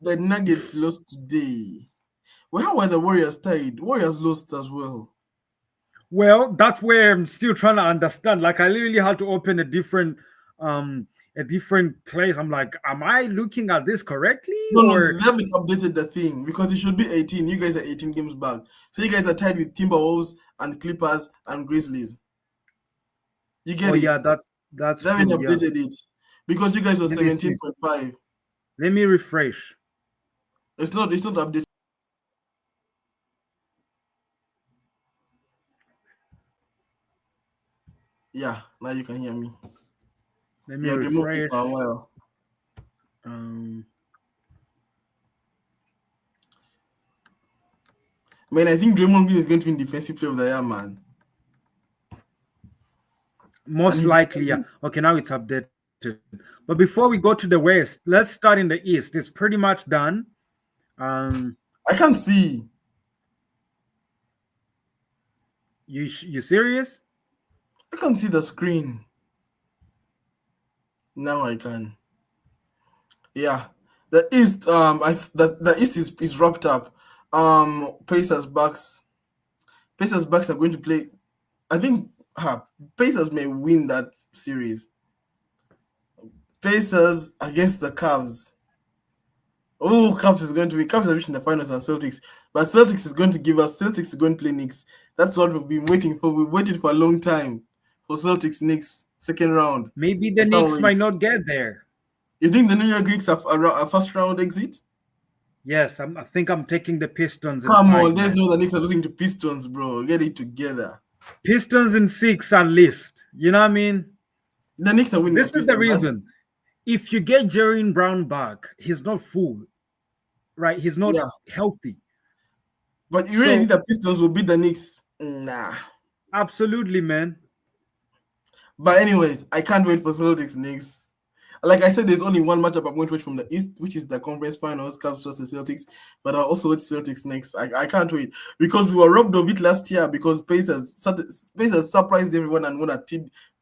the Nuggets lost today. Well, how were the Warriors tied? Warriors lost as well. Well, that's where I'm still trying to understand. Like I literally had to open um a different place. I'm like, am I looking at this correctly? No, no, Or they haven't updated the thing because it should be 18. You guys are 18 games back. So you guys are tied with Timberwolves and Clippers and Grizzlies. You oh get it? yeah, that's They haven't true. Yeah. updated it because you guys were Let me see. 17.5. Let me refresh. It's not updated. Yeah, now you can hear me. Let me You had removed me refresh. for a while. Um, Man, I think Draymond Green is going to win Defensive Player of the Year, man. And Most he likely, deserves yeah. it. Okay, now it's updated. But before we go to the West, let's start in the East. It's pretty much done. Um, I can't see. you serious? I can't see the screen. Now I can. Yeah. The East, the East is wrapped up. Pacers Bucks are going to play. I think Pacers may win that series. Pacers against the Cavs. Oh, Cavs are reaching the finals and Celtics. But Celtics is going to play Knicks. That's what we've been waiting for. We've waited for a long time for Celtics Knicks second round. Maybe I the can't Knicks wait. might not get there. You think the New York Knicks have a first round exit? Yes, I think I'm taking the Pistons in Come on, five, there's man. no the Knicks are losing to Pistons, bro. Get it together. Pistons in six at least. You know what I mean? The Knicks are winning the This is the Pistons. reason. If you get Jaren Brown back, he's not full, right? He's not Yeah, healthy. but you really think So the Pistons will beat the Knicks? Nah. absolutely, man. But anyways, I can't wait for Celtics Knicks. Like I said, there's only one matchup I'm going to watch from the East, which is the conference finals, Cavs versus the Celtics. But I'll also watch Celtics next. I can't wait because we were robbed of it last year because Pacers surprised everyone and won at they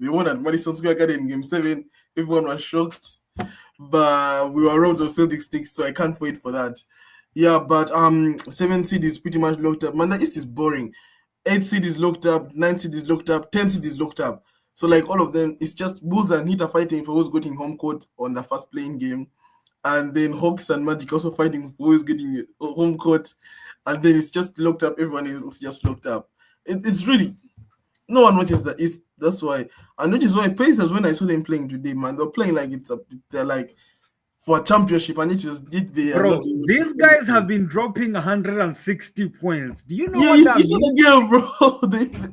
won at Madison Square Garden in Game 7. Everyone was shocked, but we were robbed of Celtics next, so I can't wait for that. Yeah, but 7 seed is pretty much locked up. Man, the East is boring. 8 seed is locked up, 9 seed is locked up, 10 seed is locked up. So like all of them, it's just Bulls and Heat are fighting for who's getting home court on the first playing game, and then Hawks and Magic also fighting for who's getting home court, and then it's just locked up. Everyone is just locked up. It's really no one watches the East. That's why, and which is why Pacers when I saw them playing today, man, they're playing like they're like for a championship, and it just did they are not Bro, doing these guys have anything. been dropping 160 points. Do you know Yeah, what that you saw means? the game, bro.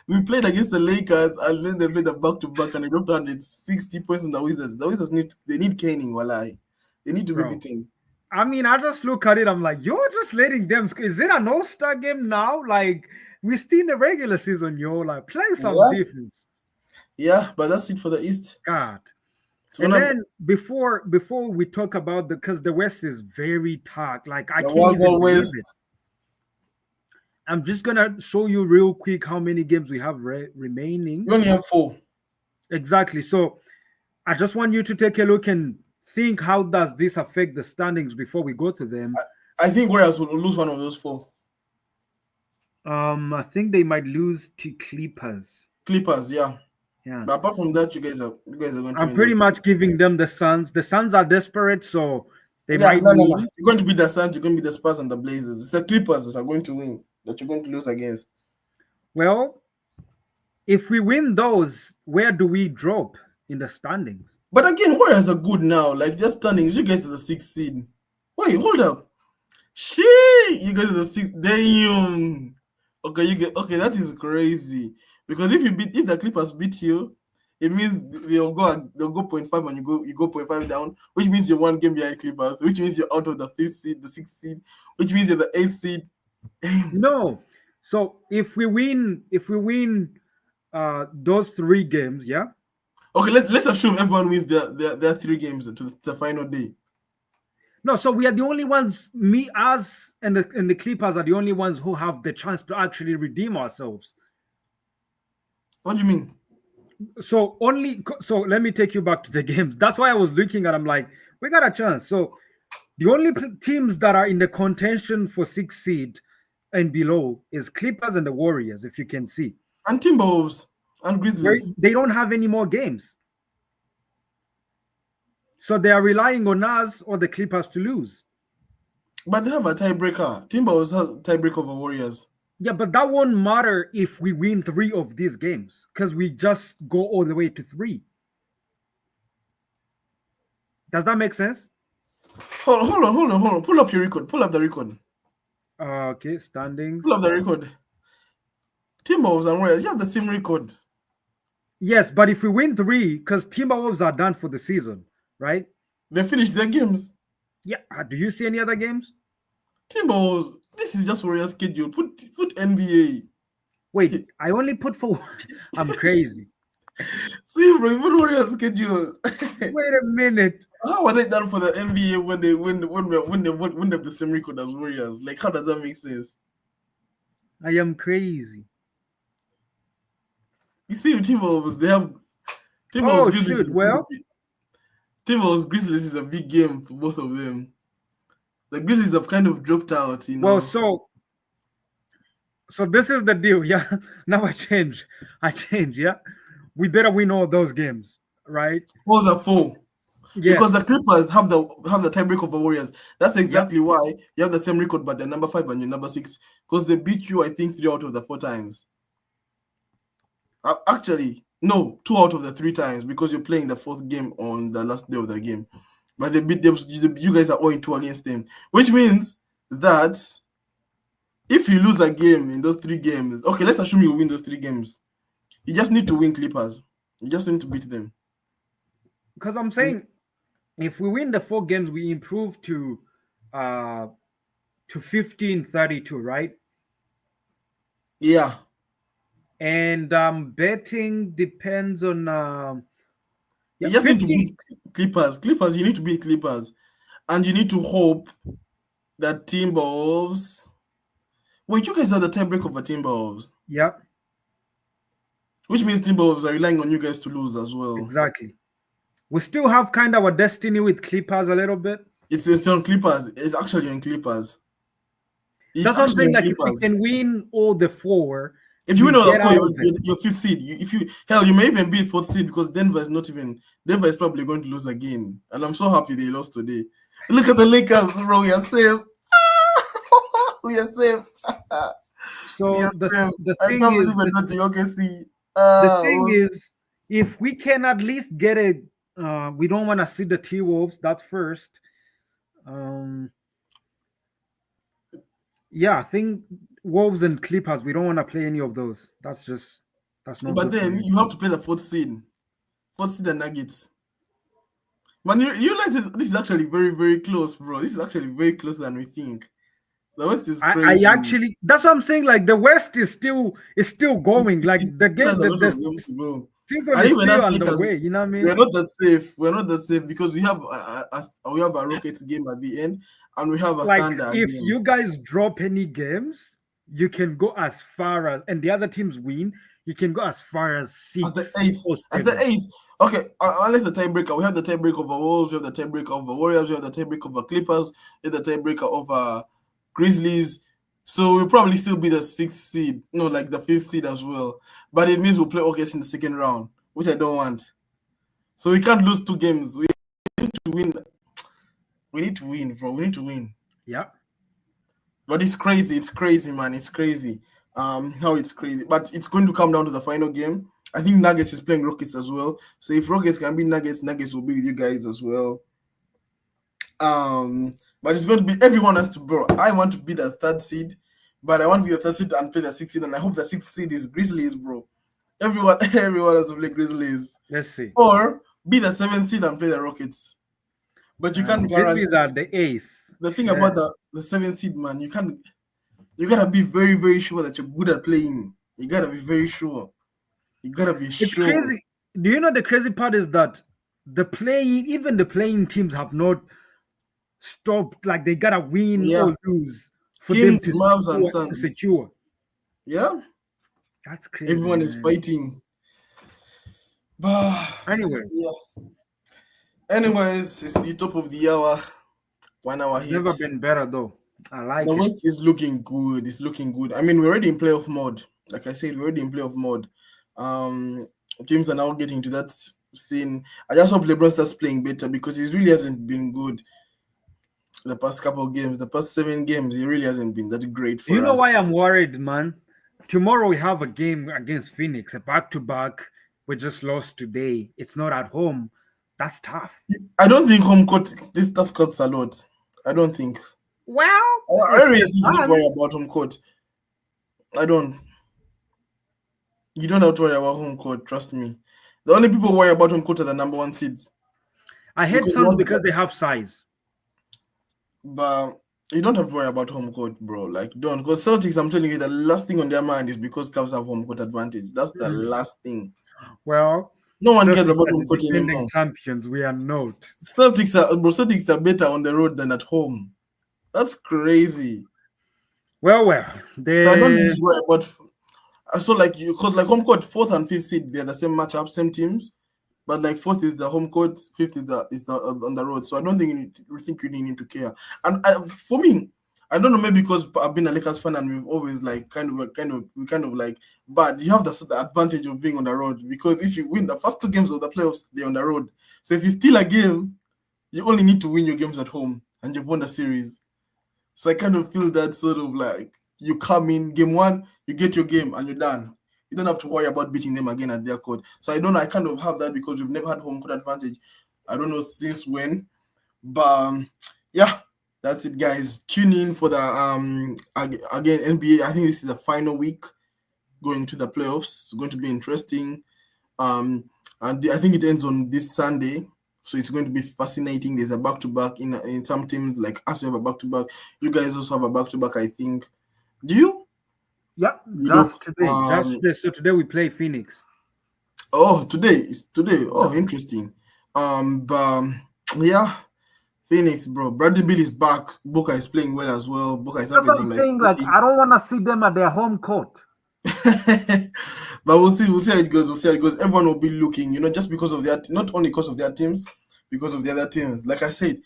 We played against the Lakers, and then they played a back-to-back, and they dropped 160 points on the Wizards. The Wizards need caning, walai. They need to be Bro, beaten. I mean, I just look at it. I'm like, you're just letting them. Is it an all-star game now? Like, we're still in the regular season, yo. Like, play some Yeah, defense. yeah, but that's it for the East. God. It's And gonna then before we talk about because the West is very dark. Like, I the can't Wild even Wild believe West. it. I'm just gonna show you real quick how many games we have remaining. We only have 4. Exactly. So I just want you to take a look and think how does this affect the standings before we go to them. I think Warriors will lose one of those 4. I think they might lose to Clippers. Clippers, yeah. Yeah. But apart from that, you guys are going to I'm win pretty those. much giving them the Suns. The Suns are desperate, so they Yeah, might no. win. You're going to beat the Suns. You're going to beat the Spurs and the Blazers. It's the Clippers that are going to win. That you're going to lose against. Well, if we win those, where do we drop in the standings? But again, Warriors are good now. Like just standings, you guys are the 6th seed. Wait, hold up. Shit, you guys are the 6th. Damn. Okay, that is crazy. Because if the Clippers beat you, it means they'll go 0.5 and you go 0.5 down, which means you're one game behind Clippers, which means you're out of the 5th seed, the 6th seed, which means you're the 8th seed. Damn. No. So if we win those 3 games, yeah. Okay, let's assume everyone wins their 3 games to the final day. No, so we are the only ones, us, and the Clippers are the only ones who have the chance to actually redeem ourselves. What do you mean? So let me take you back to the games. That's why I was looking at. I'm like, we got a chance. So the only teams that are in the contention for 6th seed and below is Clippers and the Warriors, if you can see. And Timberwolves and Grizzlies. They don't have any more games. So they are relying on us or the Clippers to lose. But they have a tiebreaker. Timberwolves have a tiebreaker over Warriors. Yeah, but that won't matter if we win 3 of these games because we just go all the way to 3. Does that make sense? Hold on. Pull up your record. Pull up the record. Okay, standings. Pull up the record. Timberwolves and Warriors, you have the same record. Yes, but if we win 3, because Timberwolves are done for the season, right? They finished their games. Yeah. Do you see any other games? Timberwolves, this is just Warriors schedule. Put NBA. Wait, I only put for. I'm crazy. See, bro, put Warriors schedule. Wait a minute. How are they done for the NBA when they have the same record as Warriors? Like, how does that make sense? I am crazy. You see, Timberwolves, they have Oh, Grizzlies. shoot. Well, Timberwolves Grizzlies is a big game for both of them. The Grizzlies have kind of dropped out, you know. well, so this is the deal. Yeah. Now I change. Yeah. We better win all those games, right? All the 4. Yes. Because the Clippers have the tiebreak over Warriors. That's exactly why you have the same record, but they're number 5 and you're number 6. Because they beat you, I think, 3 out of the 4 times. Actually, no, 2 out of the 3 times because you're playing the 4th game on the last day of the game. But they beat them. You guys are 0-2 against them, which means that if you lose a game in those 3 games, okay, let's assume you win those 3 games. You just need to win Clippers. You just need to beat them. Because I'm saying, if we win the 4 games, we improve to 15-32, right? Yeah. And betting depends on You just need to beat Clippers. Clippers, you need to beat Clippers. And you need to hope that Timberwolves. Wait, you guys are the tiebreak over Timberwolves. Yeah. Which means Timberwolves are relying on you guys to lose as well. Exactly. We still have kind of a destiny with Clippers a little bit. It's on Clippers. It's actually on Clippers. That's what I'm saying. Like, if we can win all the 4, if you win all the 4, you're 5th seed. You may even be 4th seed because Denver is probably going to lose again. And I'm so happy they lost today. Look at the Lakers, bro. We are safe. We are safe. So the thing is, the thing is, if we can at least get it, we don't want to see the T-Wolves. That's first. Yeah, I think Wolves and Clippers, we don't want to play any of those. That's not. But then you have to play the 4th seed. 4th seed and Nuggets. Man, you realize this is actually very, very close, bro. This is actually very closer than we think. The West is crazy. I actually, that's what I'm saying. Like, the West is still going. Like, the game, games to go. Things are still on the way. You know what I mean? We're not that safe. We're not that safe because we have a Rockets game at the end, and we have a Thunder. If you guys drop any games, you can go as far as, and the other teams win, you can go as far as 6. As the 8th. Okay, unless the tiebreaker, we have the tiebreaker over Wolves, we have the tiebreaker over Warriors, we have the tiebreaker over Clippers, we have the tiebreaker over Grizzlies. So we'll probably still be the 6th seed, no, like the 5th seed as well. But it means we'll play OKC in the 2nd round, which I don't want. So we can't lose 2 games. We need to win. We need to win, bro. We need to win. Yeah. But it's crazy. It's crazy, man. It's crazy. How it's crazy. But it's going to come down to the final game. I think Nuggets is playing Rockets as well. So if Rockets can beat Nuggets, Nuggets will be with you guys as well. But it's going to be everyone has to, bro. I want to be the 3rd seed, but I want to be the 3rd seed and play the 6th seed, and I hope the 6th seed is Grizzlies, bro. Everyone has to play Grizzlies. Let's see. Or be the 7th seed and play the Rockets. But you can't guarantee. Grizzlies are the 8th. The thing about the 7th seed, man, you gotta be very, very sure that you're good at playing. You gotta be very sure. You gotta be sure. It's crazy. Do you know the crazy part is that even the playing teams have not stopped. Like, they gotta win or lose for Kings, them Mavs, to secure. Yeah, that's crazy. Everyone is fighting. But anyway, anyways, it's the top of the hour. 1 hour hits. Never been better though. I like the it. West is looking good. It's looking good. I mean, we're already in playoff mode. Like I said, we're already in playoff mode. Teams are now getting to that scene. I just hope LeBron starts playing better because he really hasn't been good the past couple of games. The past 7 games, he really hasn't been that great for us. You know why I'm worried, man? Tomorrow we have a game against Phoenix, a back-to-back. We just lost today. It's not at home. That's tough. I don't think home court, this stuff cuts a lot. I don't think. Well, I don't really think you need to worry about home court. I don't. You don't have to worry about home court, trust me. The only people who worry about home court are the number one seeds. I hate Because Suns because they have size. but you don't have to worry about home court, bro. Like, don't. Because Celtics, I'm telling you, the last thing on their mind is because Cavs have home court advantage. That's the last thing. Well, No one cares Celtics about are home the court defending anymore. champions. We are not. Celtics are better on the road than at home. That's crazy. Well, So I don't think they. you should worry about. So like you, cause like home court, fourth and fifth seed, they're the same matchup, same teams. But like fourth is the home court, fifth is the on the road. So I don't think you need to care. And for me, I don't know, maybe because I've been a Lakers fan and we've always like kind of like, but you have the advantage of being on the road because if you win the first two games of the playoffs, they're on the road. So if you steal a game, you only need to win your games at home and you've won the series. So I kind of feel that sort of like you come in game one, you get your game and you're done. You don't have to worry about beating them again at their court. So I don't know. I kind of have that because we've never had home court advantage. I don't know since when, but yeah, that's it, guys. Tune in for the again NBA. I think this is the final week going to the playoffs. It's going to be interesting. And I think it ends on this Sunday. So it's going to be fascinating. There's a back-to-back in some teams, like us, we have a back-to-back. You guys also have a back-to-back, I think. Do you? Yep, You do. just today. Just today. So today we play Phoenix. Oh, today. It's today. Oh, Yep. interesting. But yeah, Phoenix, bro. Bradley Bill is back. Booker is playing well as well. Booker is That's what averaging I'm like saying. Like, 40. I don't want to see them at their home court. But we'll see. We'll see how it goes. We'll see how it goes. Everyone will be looking, just because of their, not only because of their teams, because of the other teams. Like I said,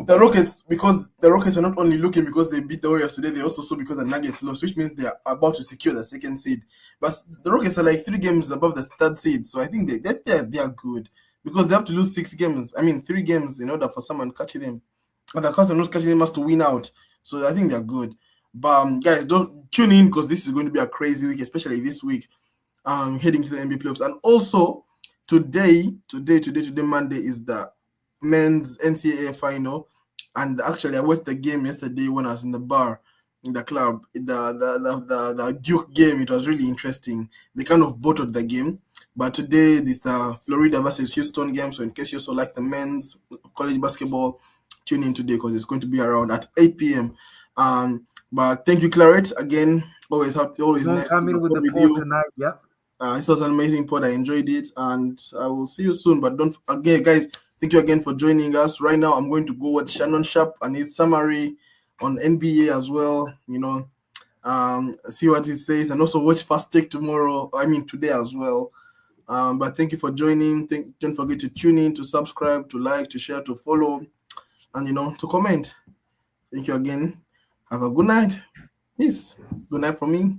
the Rockets, because the Rockets are not only looking because they beat the Warriors today, they also saw because the Nuggets lost, which means they are about to secure the second seed. But the Rockets are like 3 games above the third seed, so I think they are good because they have to lose 6 games. I mean, 3 games in order for someone to catch them. And the person not catching them has to win out. So I think they're good. But guys, don't tune in because this is going to be a crazy week, especially this week. Heading to the NBA playoffs, and also today, Monday is the men's NCAA final. And actually, I watched the game yesterday when I was in the bar in the club. The Duke game, it was really interesting. They kind of bottled the game, but today this the Florida versus Houston game. So in case you also like the men's college basketball, tune in today because it's going to be around at 8 p.m. But thank you, Claret, again. Always happy, always Don't nice to come in with talk the with pole you. tonight. Yep. This was an amazing pod. I enjoyed it, and I will see you soon. But don't again, guys. Thank you again for joining us. Right now, I'm going to go watch Shannon Sharp and his summary on NBA as well. See what he says, and also watch Fast Take tomorrow. I mean today as well. But thank you for joining. Don't forget to tune in, to subscribe, to like, to share, to follow, and to comment. Thank you again. Have a good night. Peace. Good night from me.